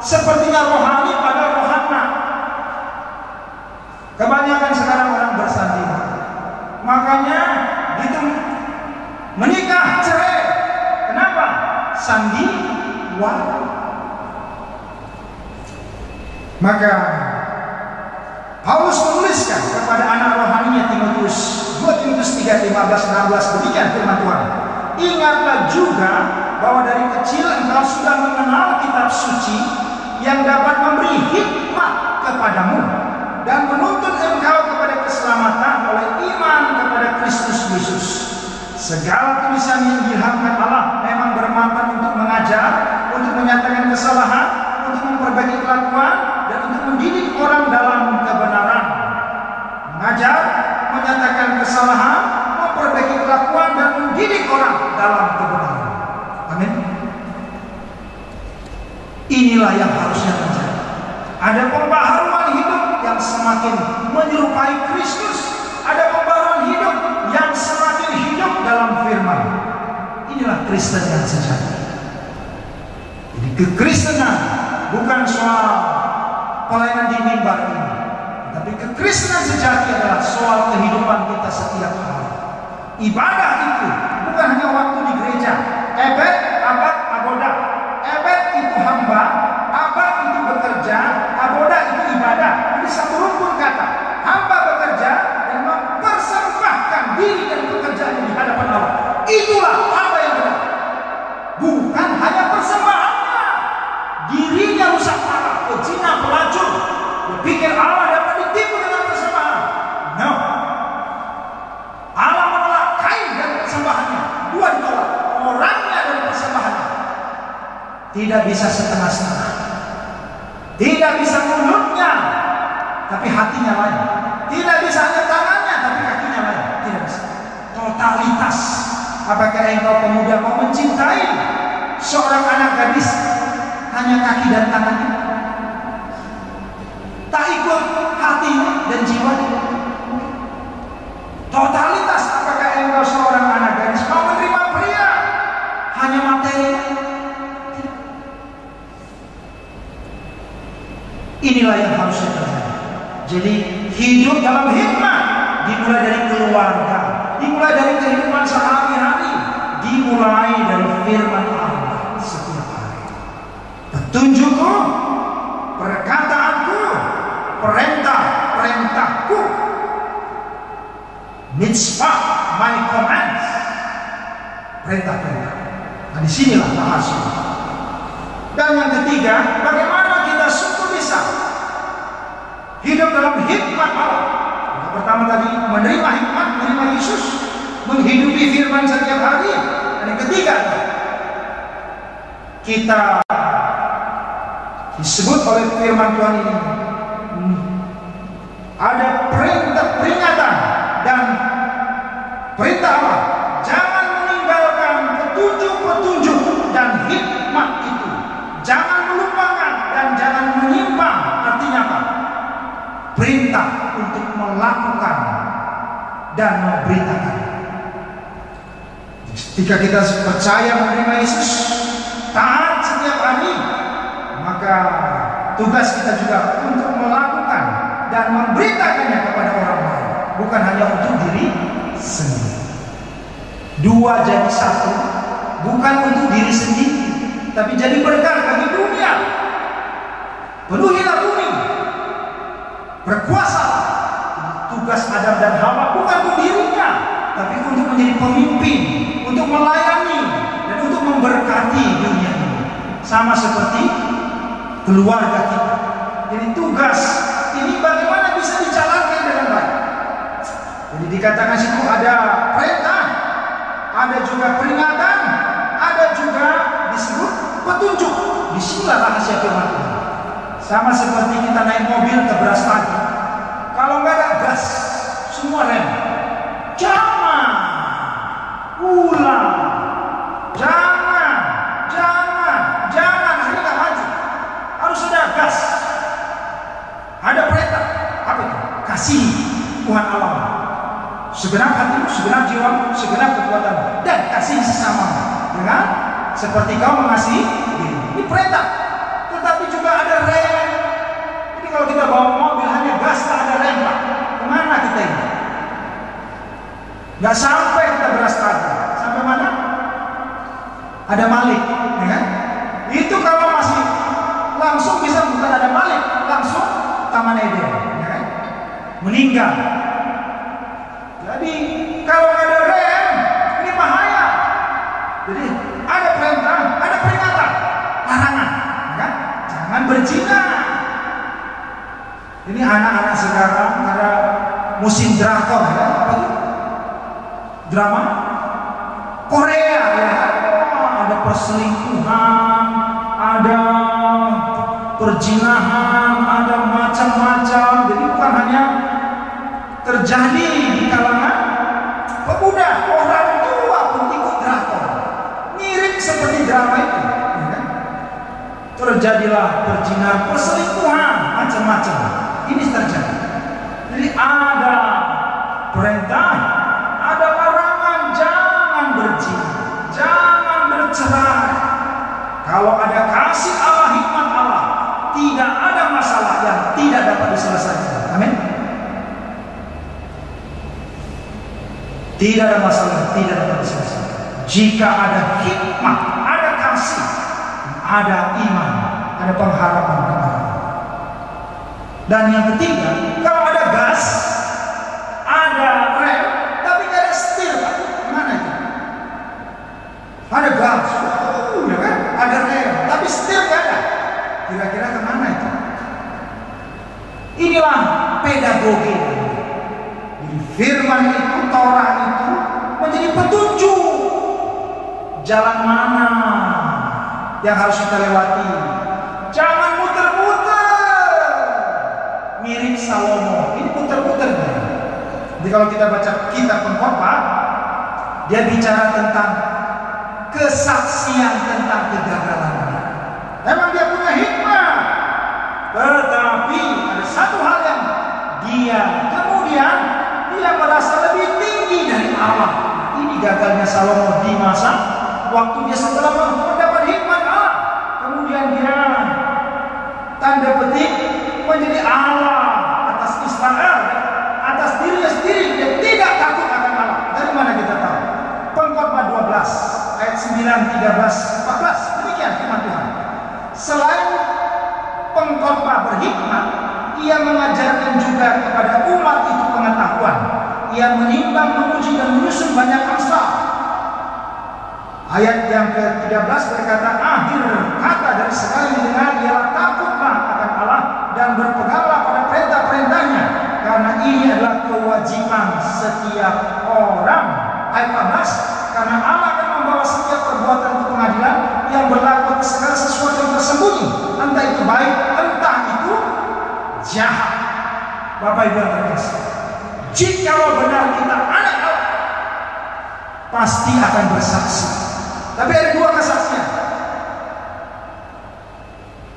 Sepertinya rohani pada rohana. Kebanyakan sekarang orang bersandiwara. Makanya gitu menikah cerai. Kenapa? Sandiwara. Maka Paulus menuliskan kepada anak rohaninya Timotius, 2 Timotius 3:15-16, demikian firman Tuhan. Ingatlah juga bahwa dari kecil engkau sudah mengenal kitab suci yang dapat memberi hikmat kepadamu dan menuntun engkau kepada keselamatan oleh iman kepada Kristus Yesus. Segala tulisan yang diilhamkan Allah memang bermanfaat untuk mengajar, untuk menyatakan kesalahan, untuk memperbaiki kelakuan, dan untuk mendidik orang dalam kebenaran. Mengajar, menyatakan kesalahan, memperbaiki kelakuan, dan mendidik orang dalam kebenaran. Amin. Inilah yang harusnya terjadi. Ada pembaharuan hidup yang semakin menyerupai Kristus. Ada pembaharuan hidup yang semakin hidup dalam firman. Inilah Kristen yang sejati. Jadi kekristenan bukan soal pelayanan di mimbar ini, tapi kekristenan sejati adalah soal kehidupan kita setiap hari. Ibadah itu bukan hanya waktu di gereja. Ebed, abad, aboda. Ebed itu hamba, abad itu bekerja, aboda itu ibadah. Ini satu rukun kata. Hamba bekerja dan mempersembahkan diri dan pekerjaannya di hadapan Allah. Itulah hamba yang benar. Bukan hanya persembahannya. Dirinya rusak parah, pezina, pelacur. Berpikir Allah dapat ditipu dengan persembahan. No. Allah menolak Kain dan persembahannya. Dua ditolak. Orangnya dan persembahannya. Tidak bisa setengah-setengah. Tidak bisa mulutnya, tapi hatinya lain. Tidak bisa hanya tangannya, tapi kakinya lain. Tidak bisa. Totalitas. Apakah engkau pemuda mau mencintai seorang anak gadis hanya kaki dan tangannya? Tak ikut hatinya dan jiwanya. Jadi hidup dalam hikmat dimulai dari keluarga, dimulai dari kehidupan sehari-hari, dimulai dari firman Allah setiap hari. Petunjukku, perkataanku, perintah-perintahku, mitzvah, my commands, perintah-perintah. Nah, disinilah rahasia. Dan yang ketiga, bagaimana kita sungguh bisa hidup dalam hikmat Allah. Yang pertama tadi menerima hikmat, menerima Yesus, menghidupi firman setiap hari. Dan yang ketiga, kita disebut oleh firman Tuhan ini ada perintah, peringatan dan perintah Allah. Jangan meninggalkan petunjuk-petunjuk dan hikmat itu. Jangan melupakan dan jangan menyimpang. Artinya apa? Perintah untuk melakukan dan memberitakan. Ketika kita percaya menerima Yesus, taat setiap hari, maka tugas kita juga untuk melakukan dan memberitakannya kepada orang lain, bukan hanya untuk diri sendiri. Dua jadi satu, bukan untuk diri sendiri, tapi jadi berkat bagi dunia. Penuhilah bumi, berkuasa. Tugas Adam dan Hawa bukan untuk dirinya, tapi untuk menjadi pemimpin, untuk melayani dan untuk memberkati dunia ini. Sama seperti keluarga kita. Jadi tugas ini bagaimana bisa dijalankan dengan baik. Jadi dikatakan situ ada perintah, ada juga peringatan, ada juga disebut petunjuk. Disinilah rahasia firman Tuhan. Sama seperti kita naik mobil ke beras tadi, kalau nggak ada gas, semua rem. Jangan ulang, jangan, ini nggak maju. Harus ada gas, ada perintah. Apa itu? Kasih Tuhan Allah, segenap hatimu, segenap jiwamu, segenap kekuatanmu, dan kasih sesama dengan seperti kau mengasihi diri. Ini perintah. Tetapi juga ada rem. Jadi kalau kita bawa mobil hanya gas, tak ada rem, Pak, kemana kita ini? Nggak sampai kita beras tadi. Sampai mana? Ada malik, ya kan? Itu kalau masih langsung bisa, bukan ada malik, langsung Taman Eden, ya kan? Meninggal. Jadi kalau nggak ada rem, ini bahaya. Jadi ada perintah, ada peringatan, larangan, ya kan? Jangan berzina. Ini anak-anak sekarang ada musim drakor, ya kan? Apa itu? Drama Korea, ya kan? Ada perselingkuhan, ada perzinahan, ada macam-macam. Jadi bukan hanya terjadi di kalangan pemuda, orang tua pun ikut drakor. Mirip seperti drama itu, ya kan? Terjadilah perzinahan, perselingkuhan, macam-macam. Ini terjadi. Jadi ada perintah, ada larangan, jangan berzina, jangan bercerai. Kalau ada kasih Allah, hikmat Allah, tidak ada masalah yang tidak dapat diselesaikan. Amin. Tidak ada masalah yang tidak dapat diselesaikan. Jika ada hikmat, ada kasih, ada iman, ada pengharapan kepada Allah. Dan yang ketiga, kalau ada gas, ada rem, tapi nggak ada setir, Pak, mana itu? Ada gas, ya kan? Ada rem, tapi setir nggak ada. Kira-kira kemana itu? Inilah pedagogi. Jadi firman itu, Torah itu menjadi petunjuk jalan mana yang harus kita lewati. Jangan muter-muter. Mirip Salomo, ini puter-puter. Jadi kalau kita baca kitab Pengkhotbah, dia bicara tentang kesaksian tentang kegagalan. Memang dia punya hikmah, tetapi ada satu hal yang dia kemudian dia merasa lebih tinggi dari Allah. Ini gagalnya Salomo di masa waktu dia setelah mendapat hikmat Allah, kemudian dia tanda petik menjadi Allah atas 13:14. Demikian firman Tuhan. Selain pengkhotbah berhikmat, ia mengajarkan juga kepada umat itu pengetahuan. Ia menimbang, menguji dan menyusun banyak amsal. Ayat yang ke-13 berkata, akhir kata dari segala yang didengar ialah takutlah akan Allah dan berpeganglah pada perintah-perintahnya, karena ini adalah kewajiban setiap orang. Ayat 14, karena Allah akan membawa setiap perbuatan ke pengadilan yang berlaku atas segala sesuatu yang tersembunyi, entah itu baik, entah itu jahat. Bapak Ibu yang terkasih, jikalau benar kita anak Allah, pasti akan bersaksi. Tapi ada dua kesaksian.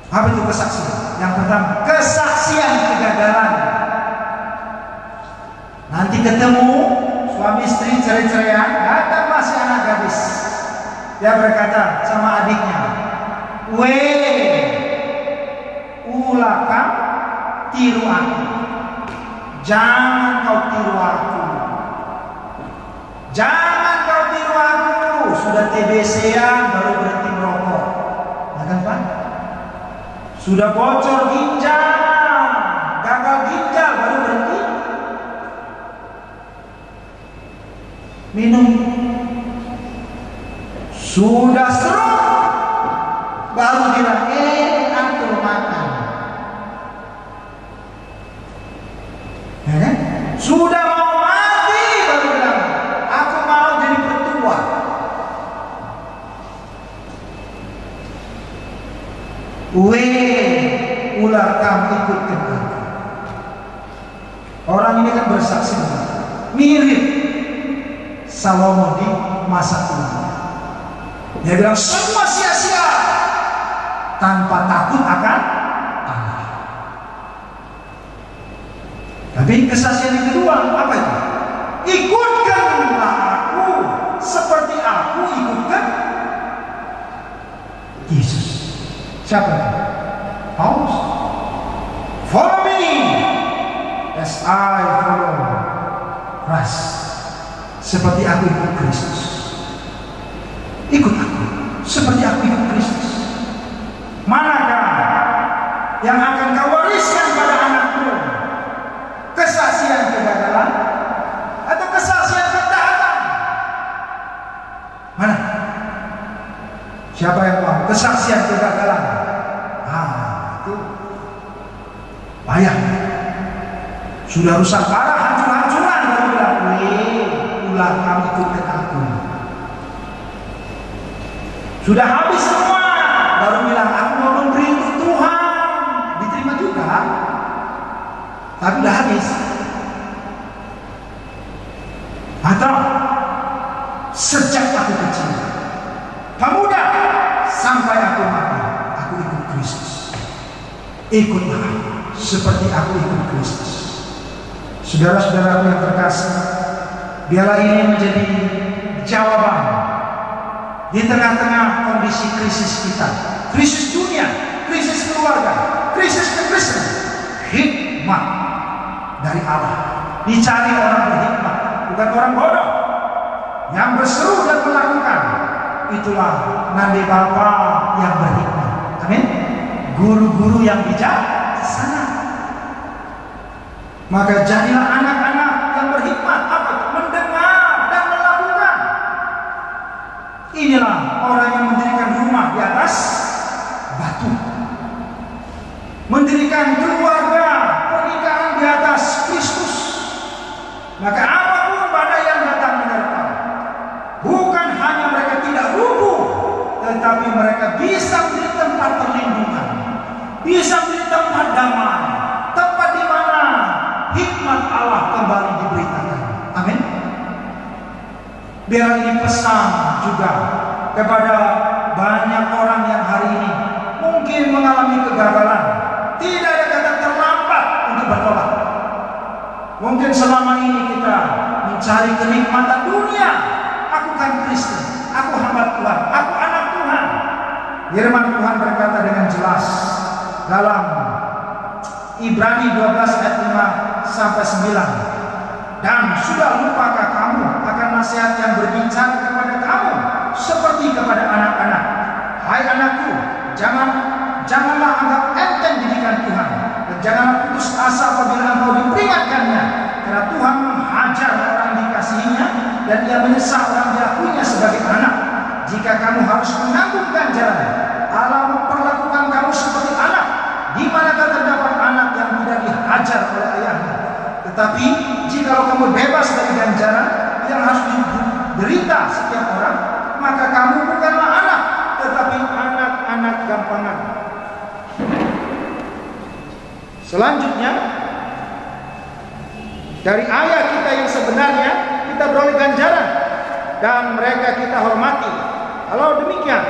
Apa itu kesaksian? Yang pertama, kesaksian kegagalan. Nanti ketemu suami istri cerai-ceraian, datang masih anak gadis. Dia berkata sama adiknya, ulah kau tiru aku. Jangan kau tiru aku. Jangan kau tiru aku. Sudah TBC-an baru berhenti merokok. Ya kan Pak? Sudah bocor ginjal, gagal ginjal baru berhenti minum. Sudah stroke baru bilang atur makan. Ya kan? Sudah mau mati baru bilang aku mau jadi petua. Ular kamu ikutkan aku. Orang ini kan bersaksi mirip Salomo di masa tua. Dia bilang semua sia-sia tanpa takut akan Allah. Tapi kesaksian yang kedua apa itu? Ikutkanlah aku seperti aku ikutkan Yesus. Siapa itu? Paulus. Follow me as I follow Christ. Seperti aku ikut Kristus. Ikut aku seperti aku ikut Kristus. Manakah yang akan kau wariskan pada anakmu? Kesaksian kegagalan atau kesaksian ketaatan? Mana? Siapa yang mau kesaksian kegagalan? Itu bayang. Sudah rusak parah, hancur-hancuran, baru bilang, ulah kamu ikutkan aku. Sudah habis semua, baru bilang, aku mau memberi untuk Tuhan. Diterima juga, tapi udah habis. Atau sejak aku kecil, pemuda sampai aku mati, aku ikut Kristus. Ikutlah aku seperti aku ikut Kristus. Saudara-saudaraku yang terkasih, biarlah ini menjadi jawaban di tengah-tengah kondisi krisis kita, krisis dunia, krisis keluarga, krisis kekristenan. Hikmat dari Allah dicari orang berhikmat, bukan orang bodoh yang berseru dan melakukan. Itulah nandi Bapa yang berhikmat. Amin. Guru-guru yang bijaksana. Maka jadilah anak-anak yang berhikmat. Apa? Mendengar dan melakukan. Inilah orang yang mendirikan rumah di atas batu, mendirikan keluarga pernikahan di atas Kristus. Maka apapun badai yang datang menerpa, bukan hanya mereka tidak rubuh, tetapi mereka bisa menjadi tempat perlindungan, bisa menjadi tempat damai, tempat di mana hikmat Allah kembali diberitakan. Amin. Biar ini pesan juga kepada banyak orang yang hari ini mungkin mengalami kegagalan. Tidak ada kata terlambat untuk bertobat. Mungkin selama ini kita mencari kenikmatan dunia. Aku kan Kristen, aku hamba Tuhan, aku anak Tuhan. Firman Tuhan berkata dengan jelas dalam Ibrani 12 ayat 5 sampai 9. Dan sudah lupakah kamu akan nasihat yang berbicara kepada kamu seperti kepada anak-anak. Hai anakku, janganlah anggap enteng didikan Tuhan, dan janganlah putus asa apabila engkau diperingatkannya, karena Tuhan menghajar orang dikasihinya, dan Ia menyesal orang diakuinya sebagai anak. Jika kamu harus menanggung ganjaran, Allah memperlakukan kamu seperti anak. Di manakah terdapat anak yang tidak dihajar oleh ayahnya? Tetapi jika kamu bebas dari ganjaran yang harus diderita setiap orang, maka kamu bukanlah anak, tetapi anak-anak gampangan. Selanjutnya, dari ayat kita yang sebenarnya kita beroleh ganjaran dan mereka kita hormati. Kalau demikian,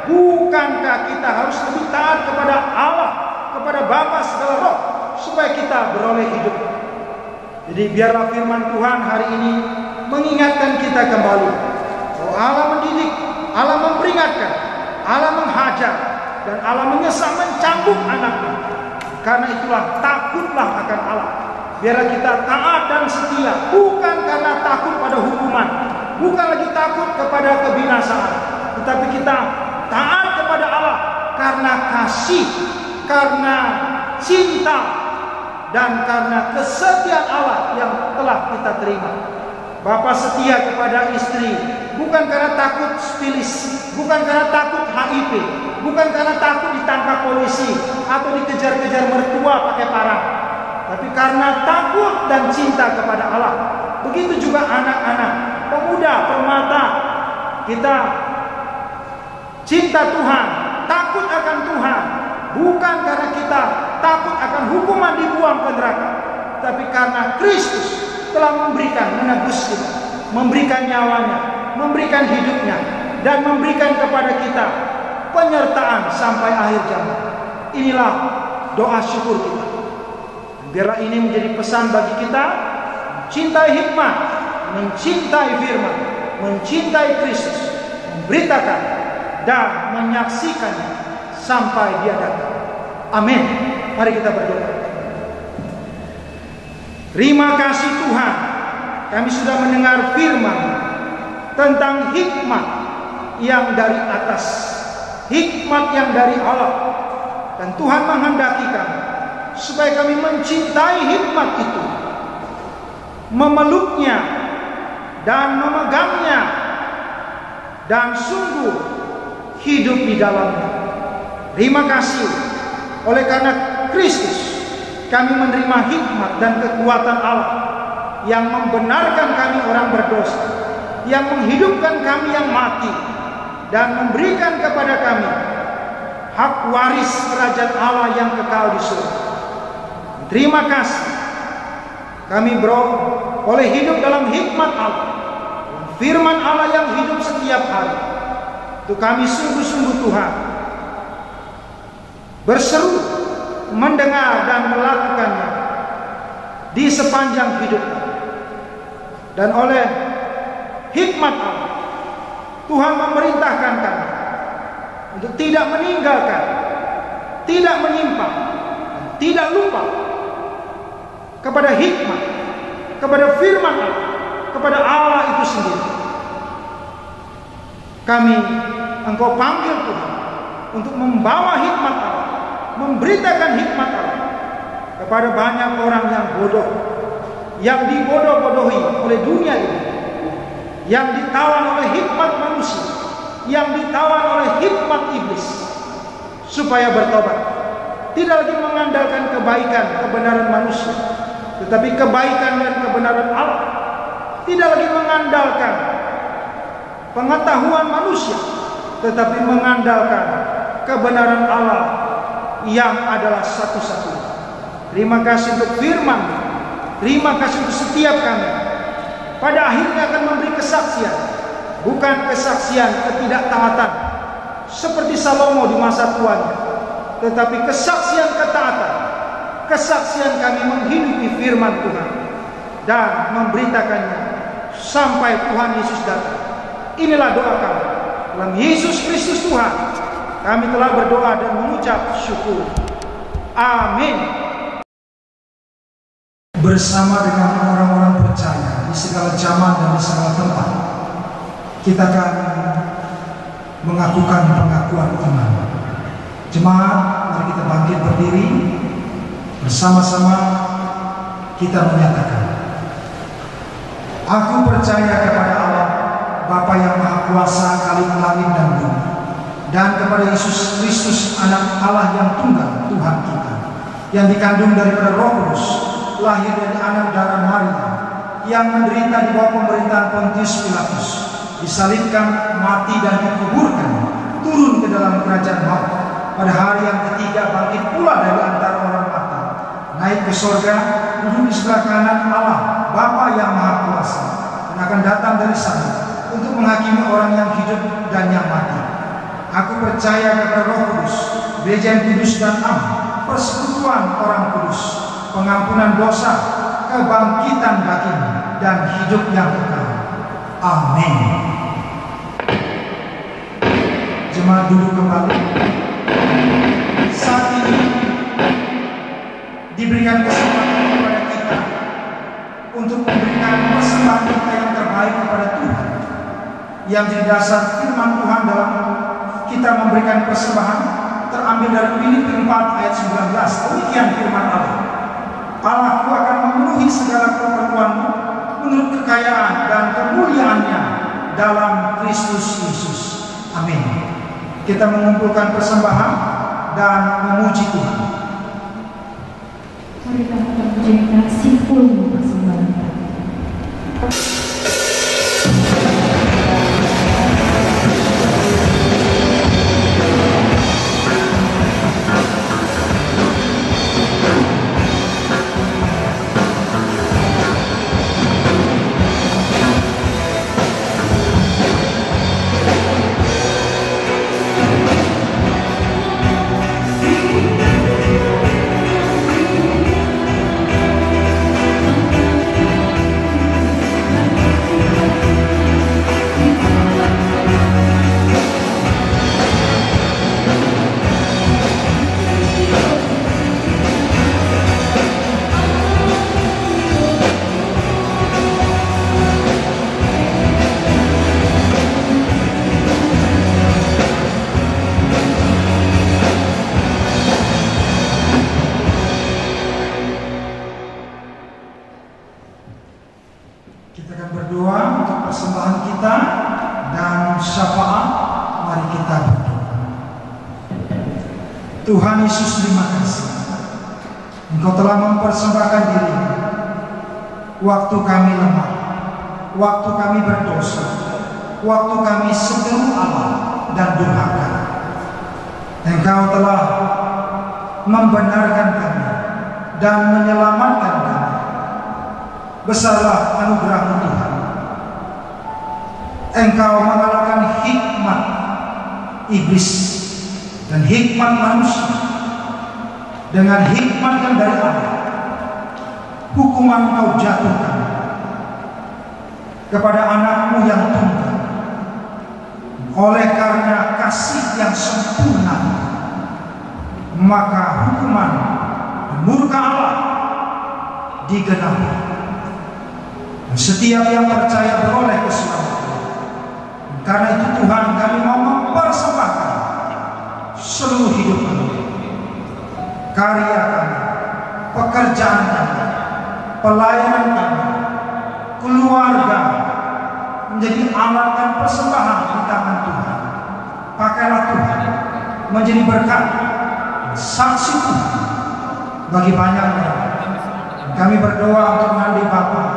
bukankah kita harus lebih taat kepada Allah, kepada Bapa segala roh, supaya kita beroleh hidup? Jadi biarlah firman Tuhan hari ini mengingatkan kita kembali bahwa Allah mendidik, Allah memperingatkan, Allah menghajar, dan Allah menyesal mencambuk anaknya. Karena itulah takutlah akan Allah. Biarlah kita taat dan setia, bukan karena takut pada hukuman, bukan lagi takut kepada kebinasaan, tetapi kita taat kepada Allah karena kasih, karena cinta, dan karena kesetiaan Allah yang telah kita terima. Bapak setia kepada istri bukan karena takut spilis, bukan karena takut HIV, bukan karena takut ditangkap polisi atau dikejar-kejar mertua pakai parang, tapi karena takut dan cinta kepada Allah. Begitu juga anak-anak, pemuda, permata, kita cinta Tuhan, takut akan Tuhan, bukan karena kita takut akan hukuman dibuang ke neraka, tapi karena Kristus telah menebus kita, memberikan nyawanya, memberikan hidupnya, dan memberikan kepada kita penyertaan sampai akhir zaman. Inilah doa syukur kita. Biarlah ini menjadi pesan bagi kita: mencintai hikmat, mencintai firman, mencintai Kristus, memberitakan dan menyaksikannya sampai Dia datang. Amin. Mari kita berdoa. Terima kasih Tuhan, kami sudah mendengar firman tentang hikmat yang dari atas, hikmat yang dari Allah, dan Tuhan menghendaki kami supaya kami mencintai hikmat itu, memeluknya dan memegangnya, dan sungguh hidup di dalamnya. Terima kasih, oleh karena Kristus kami menerima hikmat dan kekuatan Allah yang membenarkan kami orang berdosa, yang menghidupkan kami yang mati, dan memberikan kepada kami hak waris kerajaan Allah yang kekal di surga. Terima kasih, kami boleh hidup dalam hikmat Allah, firman Allah yang hidup setiap hari. Itu kami sungguh-sungguh Tuhan berseru, mendengar dan melakukannya di sepanjang hidup. Dan oleh hikmat Allah, Tuhan memerintahkan kami untuk tidak meninggalkan, tidak menyimpang, tidak lupa kepada hikmat, kepada firman Allah, kepada Allah itu sendiri. Kami, Engkau panggil Tuhan untuk membawa hikmat Allah, memberitakan hikmat Allah kepada banyak orang yang bodoh, yang dibodoh-bodohi oleh dunia ini, yang ditawan oleh hikmat manusia, yang ditawan oleh hikmat iblis, supaya bertobat, tidak lagi mengandalkan kebaikan, kebenaran manusia, tetapi kebaikan dan kebenaran Allah. Tidak lagi mengandalkan pengetahuan manusia, tetapi mengandalkan kebenaran Allah yang adalah satu-satunya. Terima kasih untuk firman, terima kasih untuk setiap kami. Pada akhirnya akan memberi kesaksian, bukan kesaksian ketidaktaatan seperti Salomo di masa tuanya, tetapi kesaksian ketaatan, kesaksian kami menghidupi firman Tuhan dan memberitakannya sampai Tuhan Yesus datang. Inilah doa kami dalam Yesus Kristus Tuhan. Kami telah berdoa dan mengucap syukur. Amin. Bersama dengan orang-orang percaya di segala zaman dan di segala tempat, kita akan mengakukan pengakuan iman. Jemaat, mari kita bangkit berdiri bersama-sama, kita menyatakan, aku percaya kepada Allah Bapa yang Maha Kuasa, Khalik langit dan bumi, dan kepada Yesus Kristus Anak Allah yang tunggal, Tuhan kita, yang dikandung daripada Roh Kudus, lahir dari anak darah Maria, yang menderita di bawah pemerintahan Pontius Pilatus, disalibkan, mati dan dikuburkan, turun ke dalam kerajaan maut, pada hari yang ketiga bangkit pula dari antara orang mati, naik ke sorga, duduk di sebelah kanan Allah Bapa yang Maha Kuasa, dan akan datang dari sana untuk menghakimi orang yang hidup dan yang mati. Aku percaya kepada Roh Kudus, Gereja yang kudus dan am, persekutuan orang kudus, pengampunan dosa, kebangkitan batin, dan hidup yang kekal. Amin. Jemaat duduk kembali. Saat ini diberikan kesempatan kepada kita untuk memberikan persembahan kita yang terbaik kepada Tuhan, yang jadi dasar firman Tuhan dalam kita memberikan persembahan terambil dari Filipi 4 ayat 19. Demikian firman Allah, Allahku akan memenuhi segala keperluanmu menurut kekayaan dan kemuliaannya dalam Kristus Yesus. Amin. Kita mengumpulkan persembahan dan memuji Tuhan. Mari kita menjadikan simpul persembahan. Kita akan berdoa untuk persembahan kita dan syafaat. Mari kita berdoa. Tuhan Yesus, terima kasih Engkau telah mempersembahkan diri. Waktu kami lemah, waktu kami berdosa, waktu kami seteru Allah dan durhaka, Engkau telah membenarkan kami dan menyelamatkan kami. Besarlah anugerah-Mu Tuhan. Engkau mengalahkan hikmat iblis dan hikmat manusia dengan hikmat yang dari Allah. Hukuman Engkau jatuhkan kepada anak-Mu yang tunggal. Oleh karena kasih yang sempurna, maka hukuman dan murka Allah digenapi. Setiap yang percaya beroleh keselamatan. Karena itu Tuhan, kami mau mempersembahkan seluruh hidup kami, karya kami, pekerjaan kami, pelayanan kami, keluarga, menjadi alat dan persembahan di tangan Tuhan. Pakailah Tuhan menjadi berkat, saksi Tuhan bagi banyaknya. Kami berdoa untuk Nandi Bapak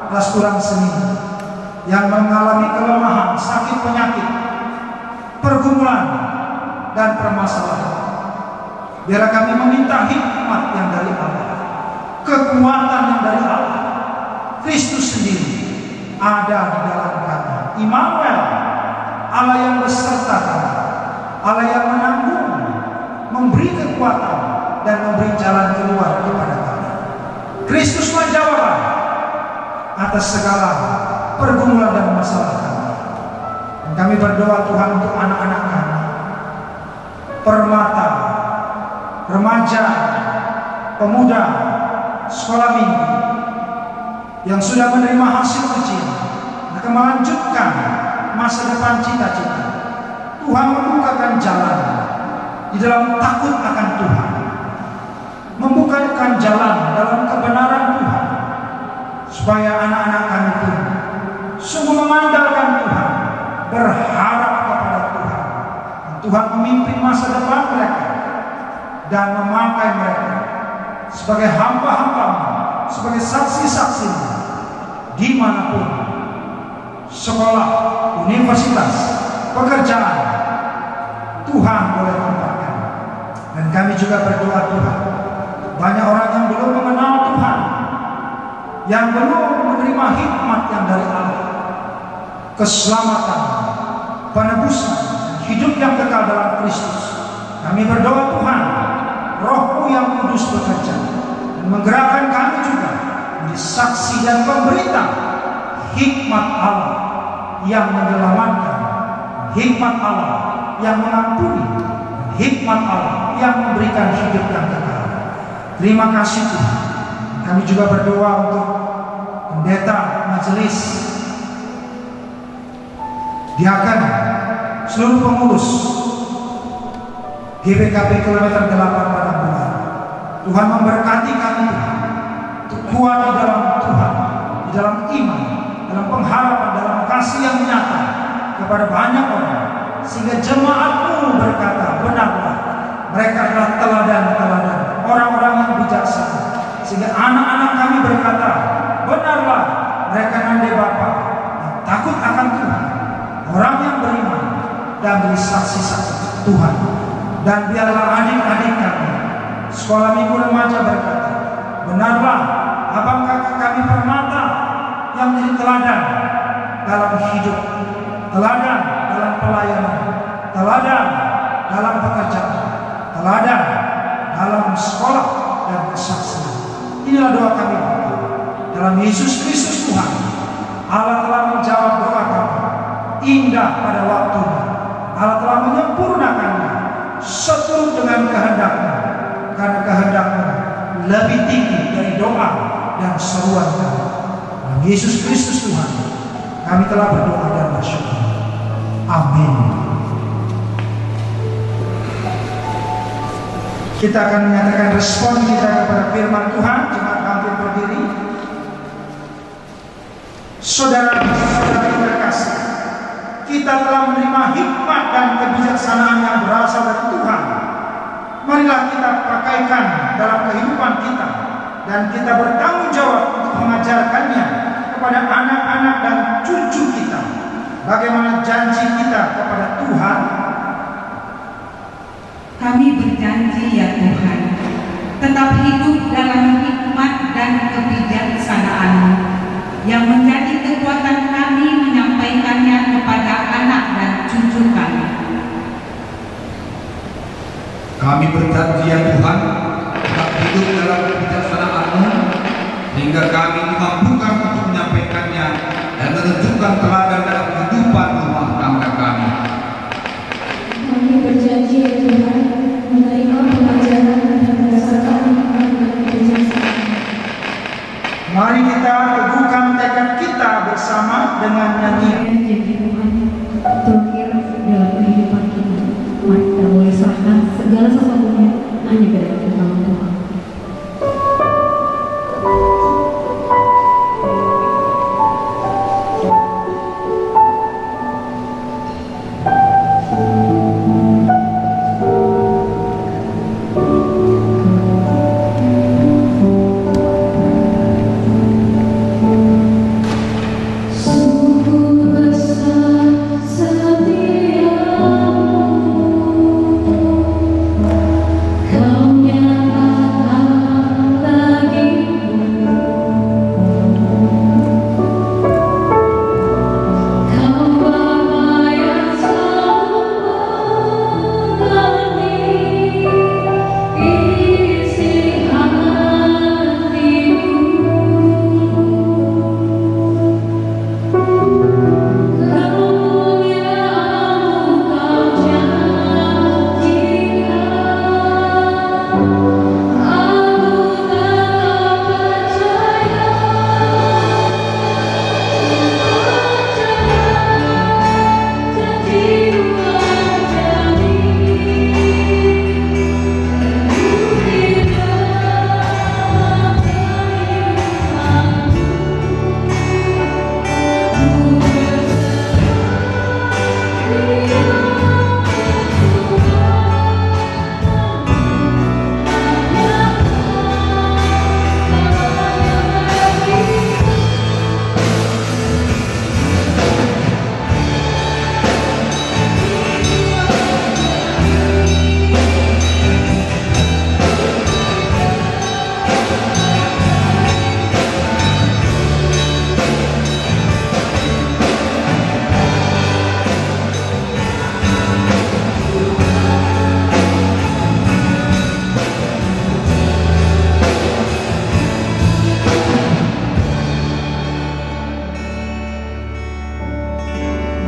Raskuran Seni yang mengalami kelemahan, sakit penyakit, pergumulan dan permasalahan. Biar kami meminta hikmat yang dari Allah, kekuatan yang dari Allah. Kristus sendiri ada di dalam kami. Immanuel, Allah yang beserta kami, Allah yang menanggung, memberi kekuatan dan memberi jalan keluar kepada kami. Kristuslah jawaban atas segala pergumulan dan masalah kami. Dan kami berdoa Tuhan untuk anak-anak kami, permata, remaja, pemuda, sekolah minggu yang sudah menerima hasil ujian, akan melanjutkan masa depan cita-cita. Tuhan membukakan jalan di dalam takut akan Tuhan, membukakan jalan dalam kebenaran Tuhan, supaya anak-anak kami pun sungguh mengandalkan Tuhan, berharap kepada Tuhan. Tuhan memimpin masa depan mereka dan memakai mereka sebagai hamba-hamba-Mu, sebagai saksi-saksi dimanapun, sekolah, universitas, pekerjaan, Tuhan boleh tempatkan. Dan kami juga berdoa, Tuhan, banyak orang yang belum mengenal Tuhan, yang belum menerima hikmat yang dari Allah, keselamatan, penebusan, hidup yang kekal dalam Kristus. Kami berdoa, Tuhan, Roh-Mu yang kudus bekerja dan menggerakkan kami juga menjadi saksi dan pemberita hikmat Allah yang menyelamatkan, hikmat Allah yang mengampuni, hikmat Allah yang memberikan hidup yang kekal. Terima kasih Tuhan. Kami juga berdoa untuk pendeta, majelis, diakan, seluruh pengurus GBKP kilometer 8 Padang. Tuhan memberkati kami, Tuhan, untuk kuat di dalam Tuhan, di dalam iman, dalam pengharapan, dalam kasih yang nyata kepada banyak orang, sehingga jemaat-Mu berkata, benarlah mereka adalah teladan-teladan, orang-orang yang bijaksana. Sehingga anak-anak kami berkata, benarlah mereka nande Bapa yang takut akan Tuhan, orang yang beriman dan menjadi saksi-saksi Tuhan. Dan biarlah adik-adik kami sekolah minggu remaja berkata, benarlah abang kakak kami permata yang menjadi teladan dalam hidup, teladan dalam pelayanan, teladan dalam pekerjaan, teladan dalam sekolah dan kesaksian. Inilah doa kami Bapa, dalam Yesus Kristus Tuhan. Allah telah menjawab doa kami, indah pada waktunya. Allah telah menyempurnakannya seturut dengan kehendak-Mu, karena kehendak-Mu lebih tinggi dari doa dan seruan kami. Dalam Yesus Kristus Tuhan kami telah berdoa dan bersyukur. Amin. Kita akan menyatakan respon kita kepada firman Tuhan. Jemaat hampir berdiri. Saudara-saudari terkasih, kita telah menerima hikmat dan kebijaksanaan yang berasal dari Tuhan. Marilah kita pakaikan dalam kehidupan kita, dan kita bertanggung jawab untuk mengajarkannya kepada anak-anak dan cucu kita. Bagaimana janji kita kepada Tuhan? Kami berjanji ya Tuhan, tetap hidup dalam hikmat dan kebijaksanaan-Mu, yang menjadi kekuatan kami menyampaikannya kepada anak dan cucu kami. Kami berjanji ya Tuhan, tetap hidup dalam kebijaksanaan-Mu, sehingga kami dimampukan untuk menyampaikannya dan menunjukkan teladan dalam kehidupan rumah tangga kami. Kami berjanji ya Tuhan, menerima pengajaran dan berdasarkan hikmat dan kebijaksanaan. Mari kita teguhkan tekad kita bersama dengan nyanyian. Janji Tuhan terukir dalam kehidupan kita. Mari kita boleh serahkan segala sesuatunya hanya kepada Tuhan. Sungguh besar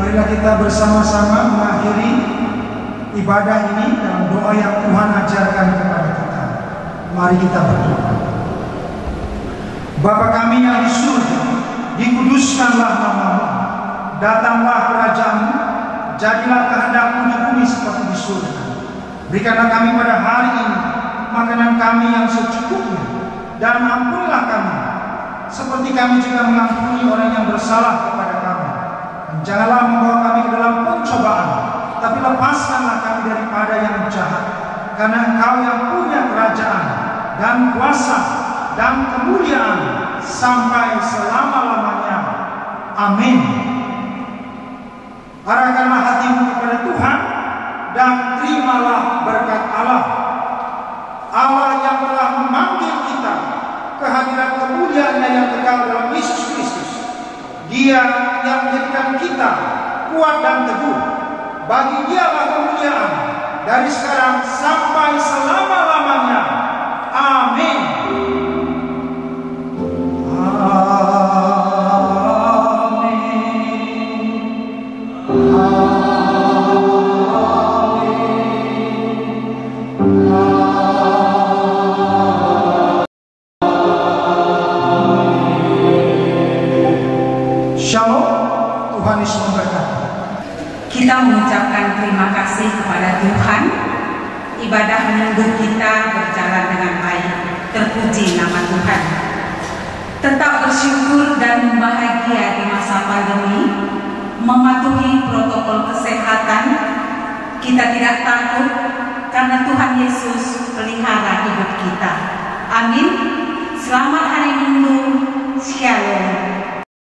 marilah kita bersama-sama mengakhiri ibadah ini dalam doa yang Tuhan ajarkan kepada kita. Mari kita berdoa. Bapa kami yang di surga, dikuduskanlah nama-Mu, datanglah kerajaan-Mu, jadilah kehendak-Mu di bumi seperti di surga. Berikanlah kami pada hari ini makanan kami yang secukupnya, dan ampunlah kami seperti kami juga mengampuni orang yang bersalah kepada kami. Dan janganlah membawa kami ke dalam pencobaan, tapi lepaskanlah kami daripada yang jahat. Karena Engkau yang punya kerajaan dan kuasa dan kemuliaan sampai selama-lamanya. Amin. Arahkanlah hatimu kepada Tuhan dan terimalah berkat Allah. Allah yang telah memanggil kita ke hadirat kemuliaan-Nya yang kekal dalam Yesus Kristus. Dia yang menjadikan kita kuat dan teguh. Bagi Dialah kemuliaan dari sekarang sampai selama-lamanya. Amin. Kita mengucapkan terima kasih kepada Tuhan. Ibadah minggu kita berjalan dengan baik. Terpuji nama Tuhan. Tetap bersyukur dan bahagia di masa pandemi, mematuhi protokol kesehatan. Kita tidak takut karena Tuhan Yesus pelihara hidup kita. Amin. Selamat hari Minggu. Shalom.